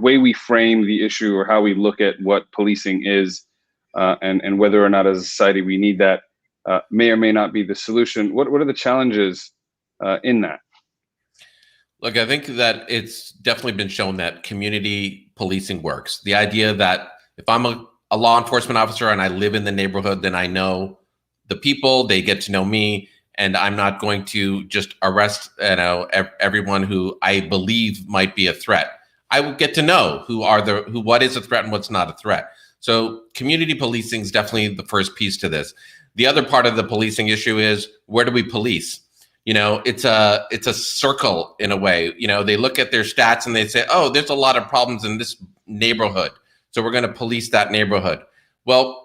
way we frame the issue or how we look at what policing is and whether or not as a society we need that may or may not be the solution. What are the challenges in that?
Look, I think that it's definitely been shown that community policing works. The idea that if I'm a law enforcement officer and I live in the neighborhood, then I know the people, they get to know me, and I'm not going to just arrest, you know, everyone who I believe might be a threat. I will get to know what is a threat and what's not a threat. So community policing is definitely the first piece to this. The other part of the policing issue is, where do we police? You know, it's a circle in a way. You know, they look at their stats and they say, oh, there's a lot of problems in this neighborhood, so we're going to police that neighborhood. Well,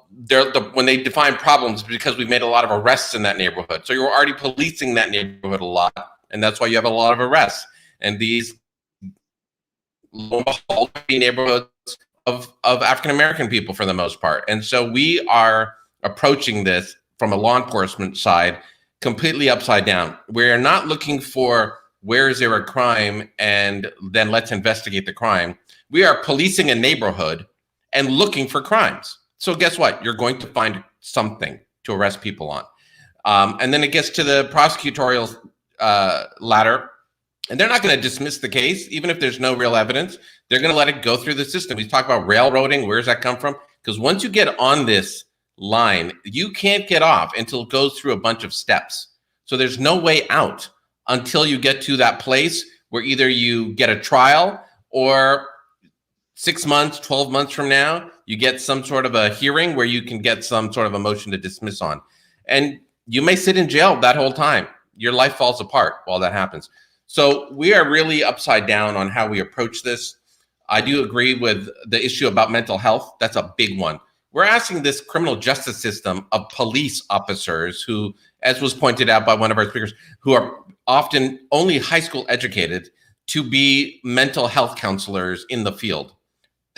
when they define problems, because we've made a lot of arrests in that neighborhood. So you're already policing that neighborhood a lot, and that's why you have a lot of arrests. And these, lo and behold, neighborhoods of African-American people for the most part. And so we are approaching this from a law enforcement side completely upside down. We're not looking for where is there a crime and then let's investigate the crime. We are policing a neighborhood and looking for crimes. So guess what? You're going to find something to arrest people on. And then it gets to the prosecutorial ladder, and they're not going to dismiss the case, even if there's no real evidence. They're going to let it go through the system. We talk about railroading. Where does that come from? Because once you get on this line, you can't get off until it goes through a bunch of steps. So there's no way out until you get to that place where either you get a trial or 6 months, 12 months from now, you get some sort of a hearing where you can get some sort of a motion to dismiss on. And you may sit in jail that whole time. Your life falls apart while that happens. So we are really upside down on how we approach this. I do agree with the issue about mental health. That's a big one. We're asking this criminal justice system of police officers who, as was pointed out by one of our speakers, who are often only high school educated, to be mental health counselors in the field.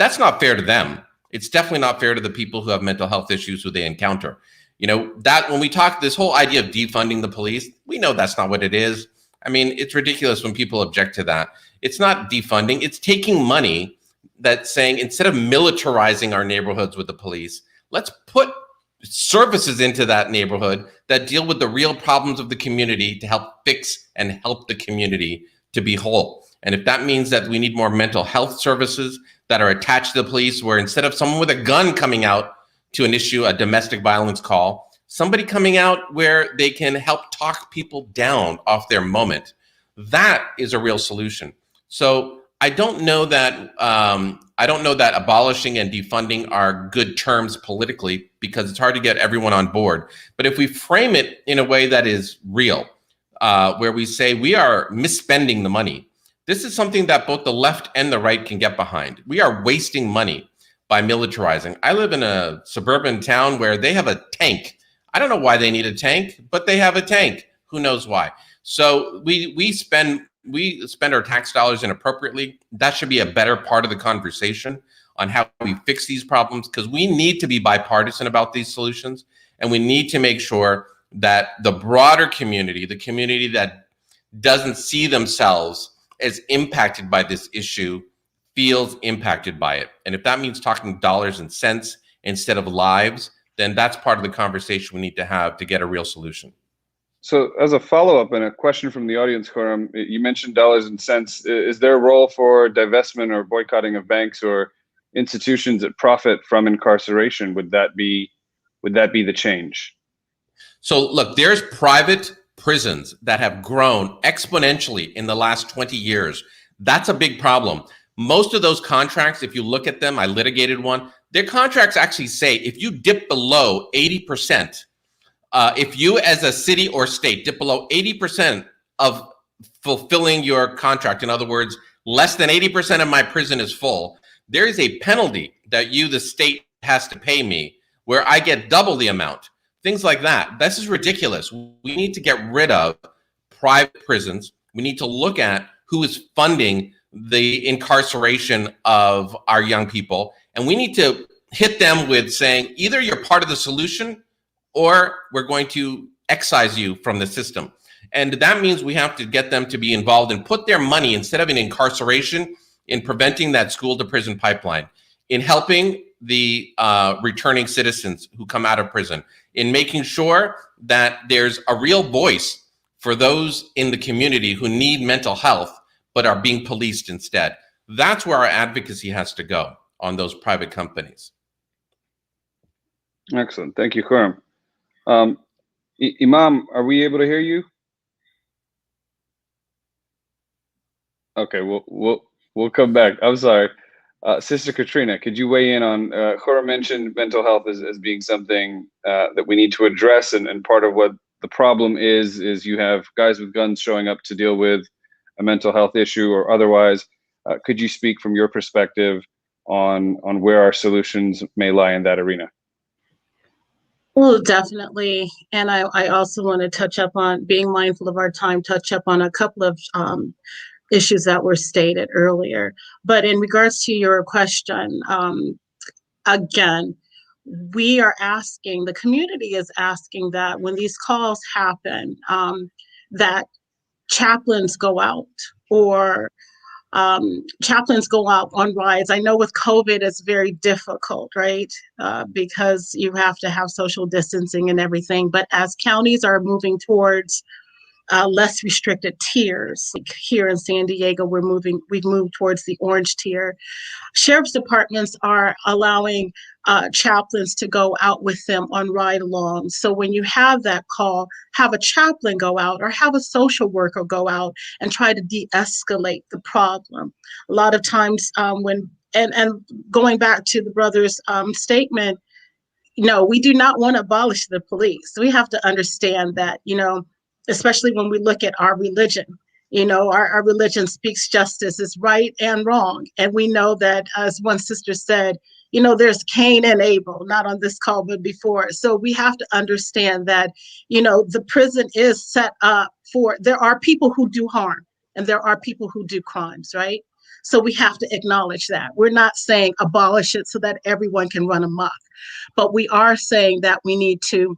That's not fair to them. It's definitely not fair to the people who have mental health issues who they encounter. You know, that when we talk this whole idea of defunding the police, we know that's not what it is. I mean, it's ridiculous when people object to that. It's not defunding, it's taking money that's saying, instead of militarizing our neighborhoods with the police, let's put services into that neighborhood that deal with the real problems of the community to help fix and help the community to be whole. And if that means that we need more mental health services that are attached to the police, where instead of someone with a gun coming out to issue a domestic violence call, somebody coming out where they can help talk people down off their moment, that is a real solution. So I don't know that abolishing and defunding are good terms politically, because it's hard to get everyone on board. But if we frame it in a way that is real, where we say we are misspending the money, this is something that both the left and the right can get behind. We are wasting money by militarizing. I live in a suburban town where they have a tank. I don't know why they need a tank, but they have a tank. Who knows why? So we spend our tax dollars inappropriately. That should be a better part of the conversation on how we fix these problems, because we need to be bipartisan about these solutions, and we need to make sure that the broader community, the community that doesn't see themselves as impacted by this issue, feels impacted by it. And if that means talking dollars and cents instead of lives, then that's part of the conversation we need to have to get a real solution.
So as a follow-up and a question from the audience, KHURRUM, you mentioned dollars and cents. Is there a role for divestment or boycotting of banks or institutions that profit from incarceration? Would that be the change?
So look, there's private prisons that have grown exponentially in the last 20 years. That's a big problem. Most of those contracts, if you look at them, I litigated one, their contracts actually say if you dip below 80%, if you as a city or state dip below 80% of fulfilling your contract, in other words, less than 80% of my prison is full, there is a penalty that you, the state, has to pay me where I get double the amount. Things like that. This is ridiculous. We need to get rid of private prisons. We need to look at who is funding the incarceration of our young people. And we need to hit them with saying, either you're part of the solution or we're going to excise you from the system. And that means we have to get them to be involved and put their money, instead of in incarceration, in preventing that school to prison pipeline, in helping the returning citizens who come out of prison, in making sure that there's a real voice for those in the community who need mental health but are being policed instead. That's where our advocacy has to go on those private companies.
Excellent. Thank you, KHURRUM. Imam, are we able to hear you? Okay, we'll come back. I'm sorry. Sister KATRINA, could you weigh in on, KHURRUM mentioned mental health as being something that we need to address, and part of what the problem is you have guys with guns showing up to deal with a mental health issue or otherwise. Could you speak from your perspective on where our solutions may lie in that arena?
Well, definitely. And I also want to touch up on, being mindful of our time, touch up on a couple of issues that were stated earlier. But in regards to your question, again, we are asking, the community is asking that when these calls happen, that chaplains go out, or chaplains go out on rides. I know with COVID, it's very difficult, right? Because you have to have social distancing and everything. But as counties are moving towards less restricted tiers, like here in San Diego, we've moved towards the orange tier. Sheriff's departments are allowing chaplains to go out with them on ride-alongs. So when you have that call, have a chaplain go out, or have a social worker go out and try to de-escalate the problem. A lot of times and going back to the brother's statement, no, we do not want to abolish the police. We have to understand that, especially when we look at our religion. Our religion speaks justice is right and wrong. And we know that, as one sister said, there's Cain and Abel, not on this call, but before. So we have to understand that, the prison is set up there are people who do harm and there are people who do crimes, right? So we have to acknowledge that. We're not saying abolish it so that everyone can run amok, but we are saying that we need to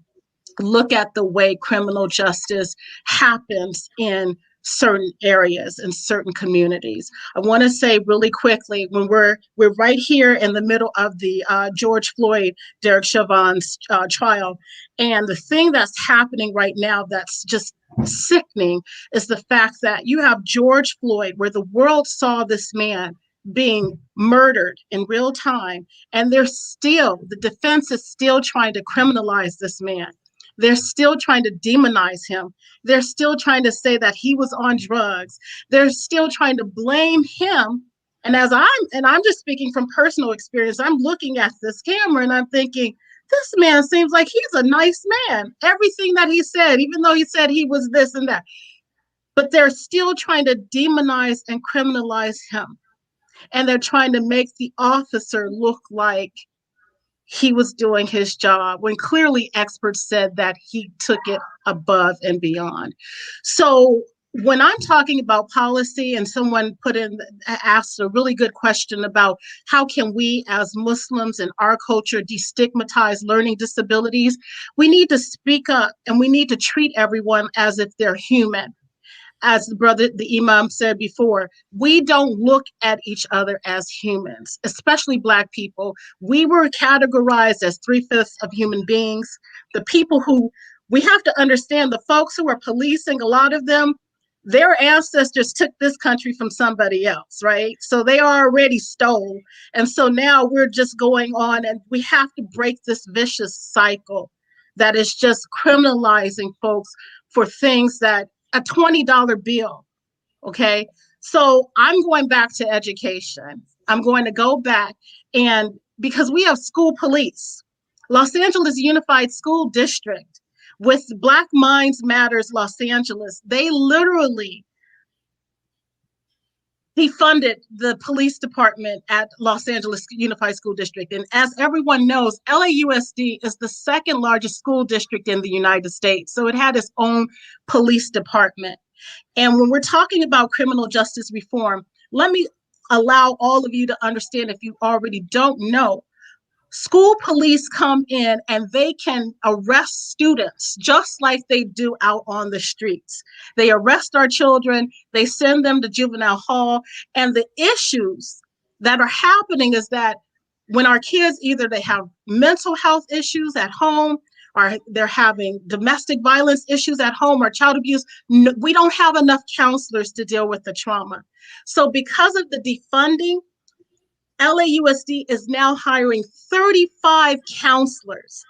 look at the way criminal justice happens in certain areas in certain communities. I want to say really quickly, when we're right here in the middle of the George Floyd, Derek Chauvin's trial, and the thing that's happening right now that's just sickening is the fact that you have George Floyd, where the world saw this man being murdered in real time, and the defense is still trying to criminalize this man. They're still trying to demonize him. They're still trying to say that he was on drugs. They're still trying to blame him. And I'm just speaking from personal experience, I'm looking at this camera and I'm thinking, this man seems like he's a nice man. Everything that he said, even though he said he was this and that, but they're still trying to demonize and criminalize him. And they're trying to make the officer look like he was doing his job, when clearly experts said that he took it above and beyond. So when I'm talking about policy, and someone asked a really good question about how can we as Muslims in our culture destigmatize learning disabilities, we need to speak up and we need to treat everyone as if they're human. As the Imam said before, we don't look at each other as humans, especially Black people. We were categorized as 3/5 of human beings. The people who, we have to understand, the folks who are policing, a lot of them, their ancestors took this country from somebody else, right? So they already stole. And so now we're just going on, and we have to break this vicious cycle that is just criminalizing folks for things that, a $20 bill, okay? So I'm going back to education. I'm going to go back, and because we have school police, Los Angeles Unified School District with Black Minds Matters Los Angeles, they literally defunded the police department at Los Angeles Unified School District. And as everyone knows, LAUSD is the second largest school district in the United States. So it had its own police department. And when we're talking about criminal justice reform, let me allow all of you to understand, if you already don't know, school police come in and they can arrest students just like they do out on the streets. They arrest our children, they send them to juvenile hall, and the issues that are happening is that when our kids, either they have mental health issues at home, or they're having domestic violence issues at home, or child abuse, we don't have enough counselors to deal with the trauma. So because of the defunding, LAUSD is now hiring 35 counselors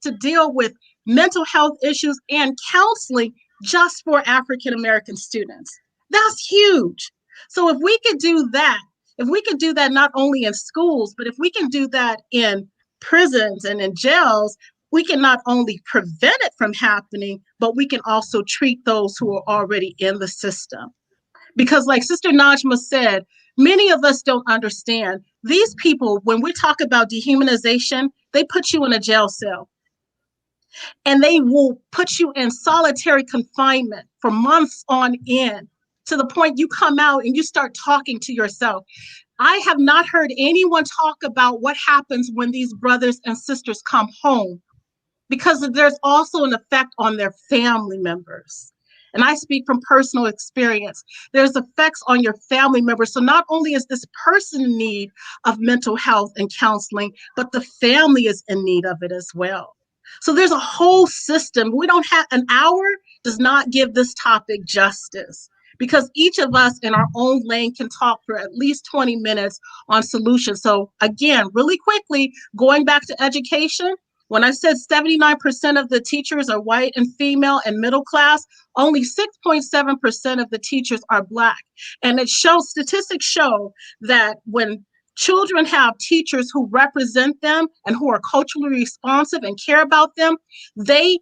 to deal with mental health issues and counseling just for African American students. That's huge. So if we could do that, not only in schools, but if we can do that in prisons and in jails, we can not only prevent it from happening, but we can also treat those who are already in the system. Because like Sister NAJMAH said, many of us don't understand. These people, when we talk about dehumanization, they put you in a jail cell. And they will put you in solitary confinement for months on end, to the point you come out and you start talking to yourself. I have not heard anyone talk about what happens when these brothers and sisters come home, because there's also an effect on their family members. And I speak from personal experience. There's effects on your family members. So not only is this person in need of mental health and counseling, but the family is in need of it as well. So there's a whole system. We don't have, an hour does not give this topic justice, because each of us in our own lane can talk for at least 20 minutes on solutions. So again, really quickly, going back to education, when I said 79% of the teachers are white and female and middle class, only 6.7% of the teachers are Black. And it shows, statistics show that when children have teachers who represent them and who are culturally responsive and care about them, they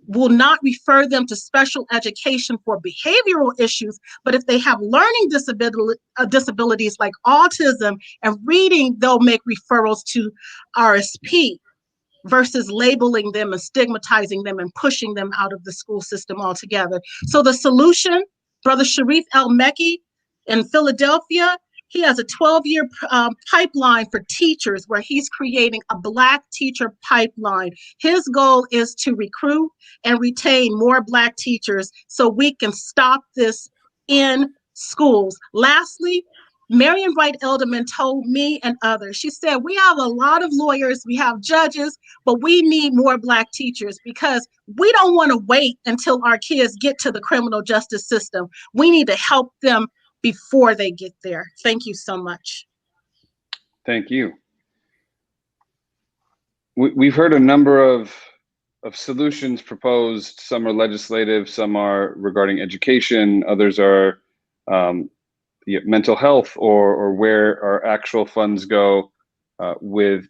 will not refer them to special education for behavioral issues. But if they have learning disabilities like autism and reading, they'll make referrals to RSP, versus labeling them and stigmatizing them and pushing them out of the school system altogether. So the solution, Brother Sharif El-Mekki, In Philadelphia, he has a 12-year pipeline for teachers where he's creating a Black teacher pipeline. His goal is to recruit and retain more Black teachers so we can stop this in schools. Lastly, Marian Wright Elderman told me and others, she said, we have a lot of lawyers, we have judges, but we need more Black teachers because we don't want to wait until our kids get to the criminal justice system. We need to help them before they get there. Thank you so much.
Thank you. We've heard a number of solutions proposed. Some are legislative, some are regarding education, others are mental health or where our actual funds go with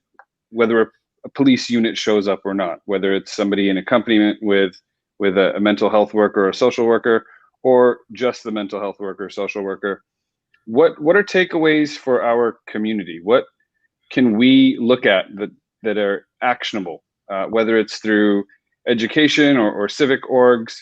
whether a police unit shows up or not, whether it's somebody in accompaniment with a mental health worker or a social worker, or just the mental health worker or social worker. What are takeaways for our community? What can we look at that are actionable, whether it's through education or civic orgs?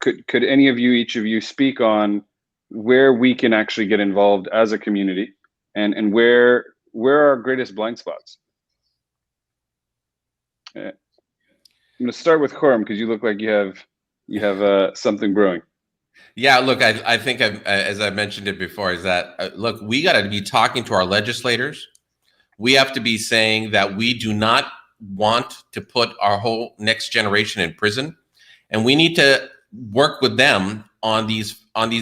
Could any of you, each of you, speak on where we can actually get involved as a community and where are our greatest blind spots? I'm going to start with KHURRUM because you look like you have something brewing.
Yeah, look, I think as I mentioned it before, is that look, we got to be talking to our legislators. We have to be saying that we do not want to put our whole next generation in prison, and we need to work with them on these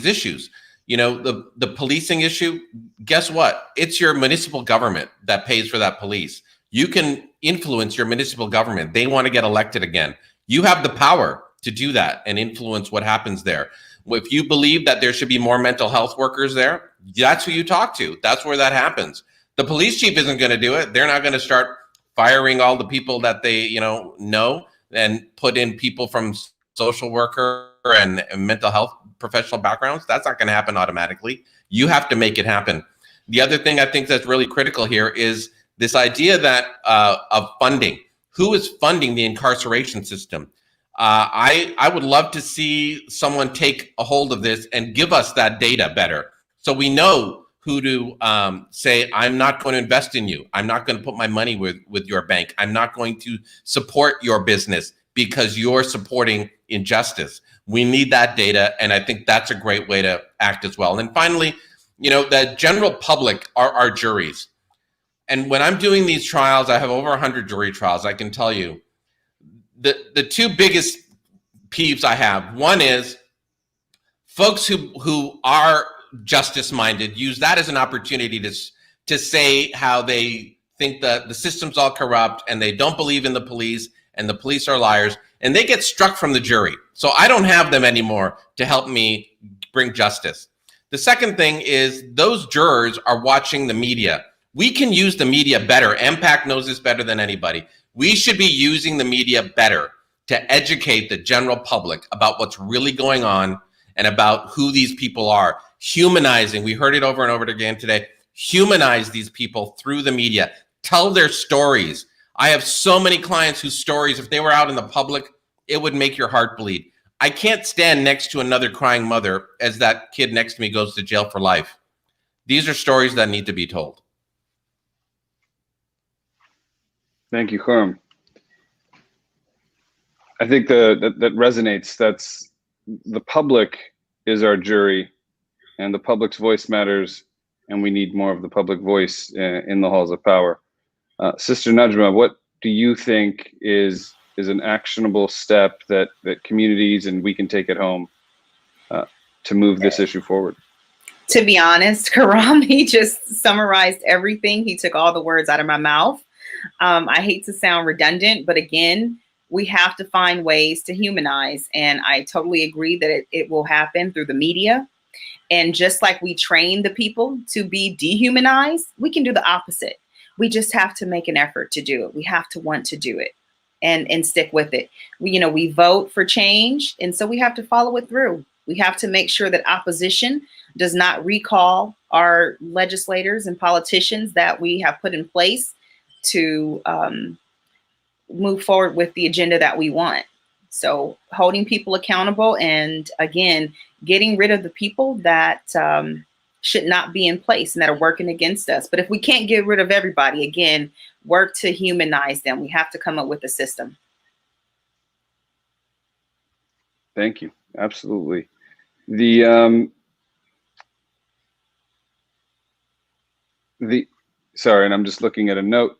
issues. You know, the policing issue, guess what? It's your municipal government that pays for that police. You can influence your municipal government. They want to get elected again. You have the power to do that and influence what happens there. If you believe that there should be more mental health workers there, that's who you talk to. That's where that happens. The police chief isn't going to do it. They're not going to start firing all the people that they know and put in people from social worker and mental health professional backgrounds. That's not going to happen automatically. You have to make it happen. The other thing I think that's really critical here is this idea that of funding. Who is funding the incarceration system? I would love to see someone take a hold of this and give us that data better, so we know who to say, I'm not going to invest in you. I'm not going to put my money with your bank. I'm not going to support your business because you're supporting injustice. We need that data, and I think that's a great way to act as well. And finally, you know, the general public are our juries. And when I'm doing these trials, I have over 100 jury trials. I can tell you the two biggest peeves I have. One is folks who are justice minded use that as an opportunity to say how they think the system's all corrupt and they don't believe in the police and the police are liars, and they get struck from the jury. So I don't have them anymore to help me bring justice. The second thing is those jurors are watching the media. We can use the media better. MPAC knows this better than anybody. We should be using the media better to educate the general public about what's really going on and about who these people are. Humanizing, we heard it over and over again today, humanize these people through the media. Tell their stories. I have so many clients whose stories, if they were out in the public, it would make your heart bleed. I can't stand next to another crying mother as that kid next to me goes to jail for life. These are stories that need to be told.
Thank you, KHURRUM. I think that resonates. That's the public is our jury, and the public's voice matters, and we need more of the public voice in the halls of power. Sister NAJMAH, what do you think is an actionable step that communities and we can take it home to move this issue forward?
To be honest, KHURRUM, he just summarized everything. He took all the words out of my mouth. I hate to sound redundant, but again, we have to find ways to humanize. And I totally agree that it will happen through the media. And just like we train the people to be dehumanized, we can do the opposite. We just have to make an effort to do it. We have to want to do it and stick with it. We vote for change, and so we have to follow it through. We have to make sure that opposition does not recall our legislators and politicians that we have put in place to move forward with the agenda that we want. So holding people accountable, and again, getting rid of the people that should not be in place and that are working against us. But if we can't get rid of everybody, again, work to humanize them. We have to come up with a system.
Thank you. Absolutely. The sorry, and I'm just looking at a note.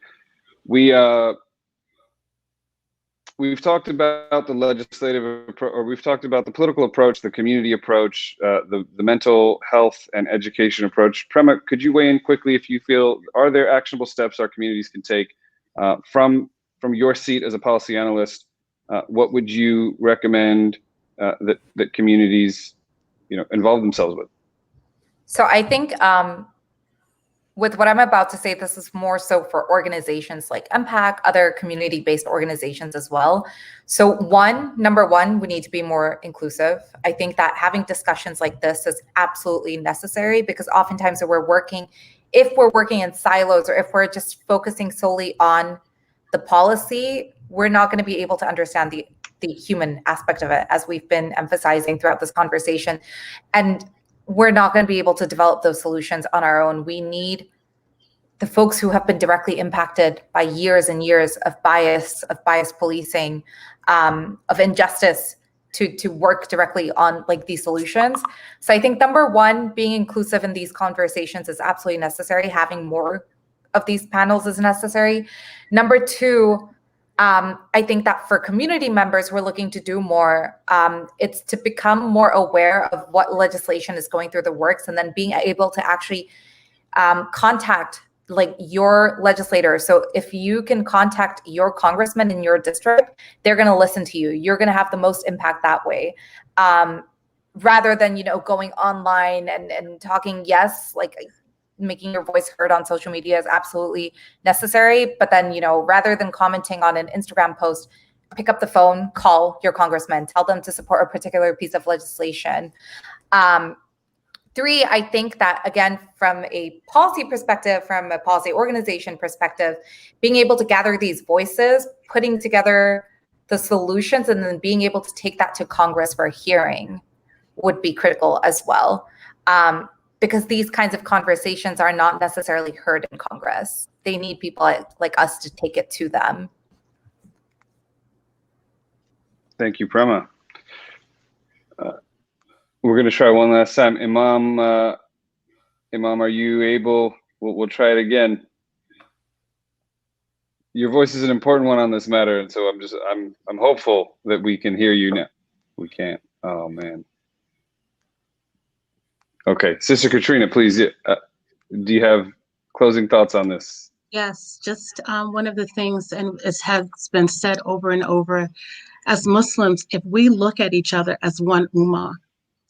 We've talked about the legislative approach, or we've talked about the political approach, the community approach, the mental health and education approach. PREMA, could you weigh in quickly if you feel, are there actionable steps our communities can take from your seat as a policy analyst? What would you recommend that communities, involve themselves with?
So I think with what I'm about to say, this is more so for organizations like MPAC, other community-based organizations as well. So number one, we need to be more inclusive. I think that having discussions like this is absolutely necessary, because oftentimes if we're working in silos, or if we're just focusing solely on the policy, we're not going to be able to understand the human aspect of it, as we've been emphasizing throughout this conversation. And we're not going to be able to develop those solutions on our own. We need the folks who have been directly impacted by years and years of bias policing, of injustice, to work directly on these solutions. So I think number one, being inclusive in these conversations is absolutely necessary. Having more of these panels is necessary. Number two, I think that for community members, we're looking to do more. It's to become more aware of what legislation is going through the works, and then being able to actually contact your legislator. So if you can contact your congressman in your district, they're going to listen to you. You're going to have the most impact that way, rather than going online and talking. Yes, making your voice heard on social media is absolutely necessary. But then, rather than commenting on an Instagram post, pick up the phone, call your congressman, tell them to support a particular piece of legislation. Three, I think that, again, from a policy perspective, from a policy organization perspective, being able to gather these voices, putting together the solutions, and then being able to take that to Congress for a hearing would be critical as well. Because these kinds of conversations are not necessarily heard in Congress. They need people like us to take it to them.
Thank you, PREMA. We're going to try one last time. Imam, are you able? We'll try it again. Your voice is an important one on this matter, and so I'm hopeful that we can hear you now. We can't. Oh man. Okay, Sister KATRINA, please. Do you have closing thoughts on this?
Yes, just one of the things, and it has been said over and over, as Muslims, if we look at each other as one ummah,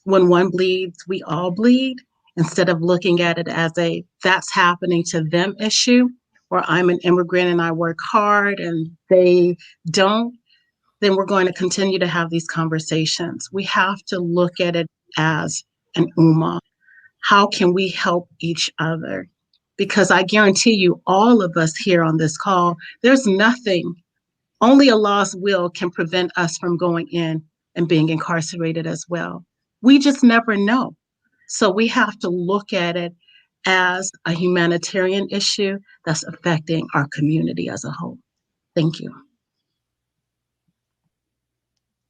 when one bleeds, we all bleed, instead of looking at it as a that's happening to them issue, or I'm an immigrant and I work hard and they don't, then we're going to continue to have these conversations. We have to look at it as an ummah. How can we help each other? Because I guarantee you, all of us here on this call, there's nothing, only Allah's will can prevent us from going in and being incarcerated as well. We just never know. So we have to look at it as a humanitarian issue that's affecting our community as a whole. Thank you.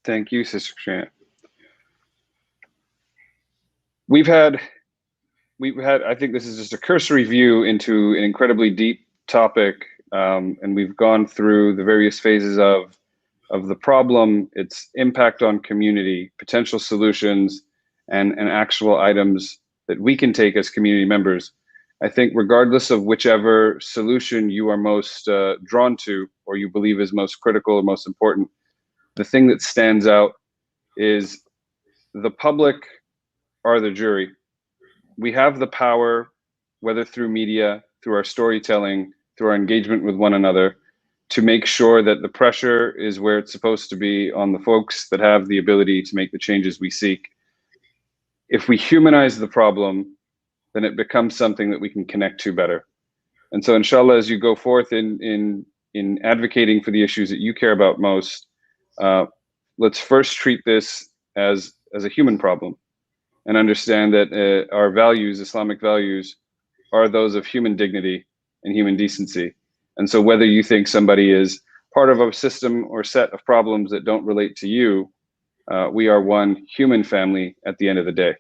Thank you, Sister KATRINA. We've had, I think this is just a cursory view into an incredibly deep topic, and we've gone through the various phases of the problem, its impact on community, potential solutions, and actual items that we can take as community members. I think regardless of whichever solution you are most drawn to, or you believe is most critical or most important, the thing that stands out is the public are the jury. We have the power, whether through media, through our storytelling, through our engagement with one another, to make sure that the pressure is where it's supposed to be on the folks that have the ability to make the changes we seek. If we humanize the problem, then it becomes something that we can connect to better. And so inshallah, as you go forth in advocating for the issues that you care about most, let's first treat this as a human problem and understand that our values, Islamic values, are those of human dignity and human decency. And so whether you think somebody is part of a system or set of problems that don't relate to you, we are one human family at the end of the day.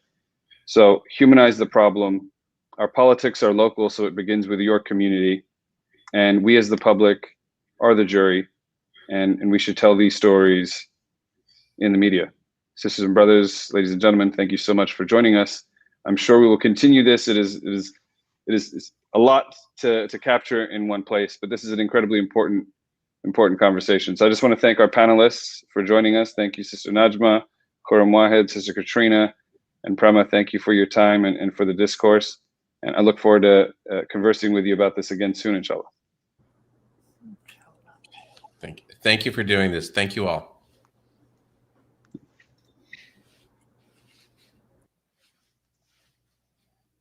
So humanize the problem. Our politics are local, so it begins with your community. And we as the public are the jury, and we should tell these stories in the media. Sisters and brothers, ladies and gentlemen, thank you so much for joining us. I'm sure we will continue this. It is a lot to capture in one place, but this is an incredibly important conversation. So I just want to thank our panelists for joining us. Thank you, Sister NAJMAH, KHURRUM WAHID, Sister KATRINA, and PREMA. Thank you for your time and for the discourse. And I look forward to conversing with you about this again soon, inshallah.
Thank you for doing this. Thank you all.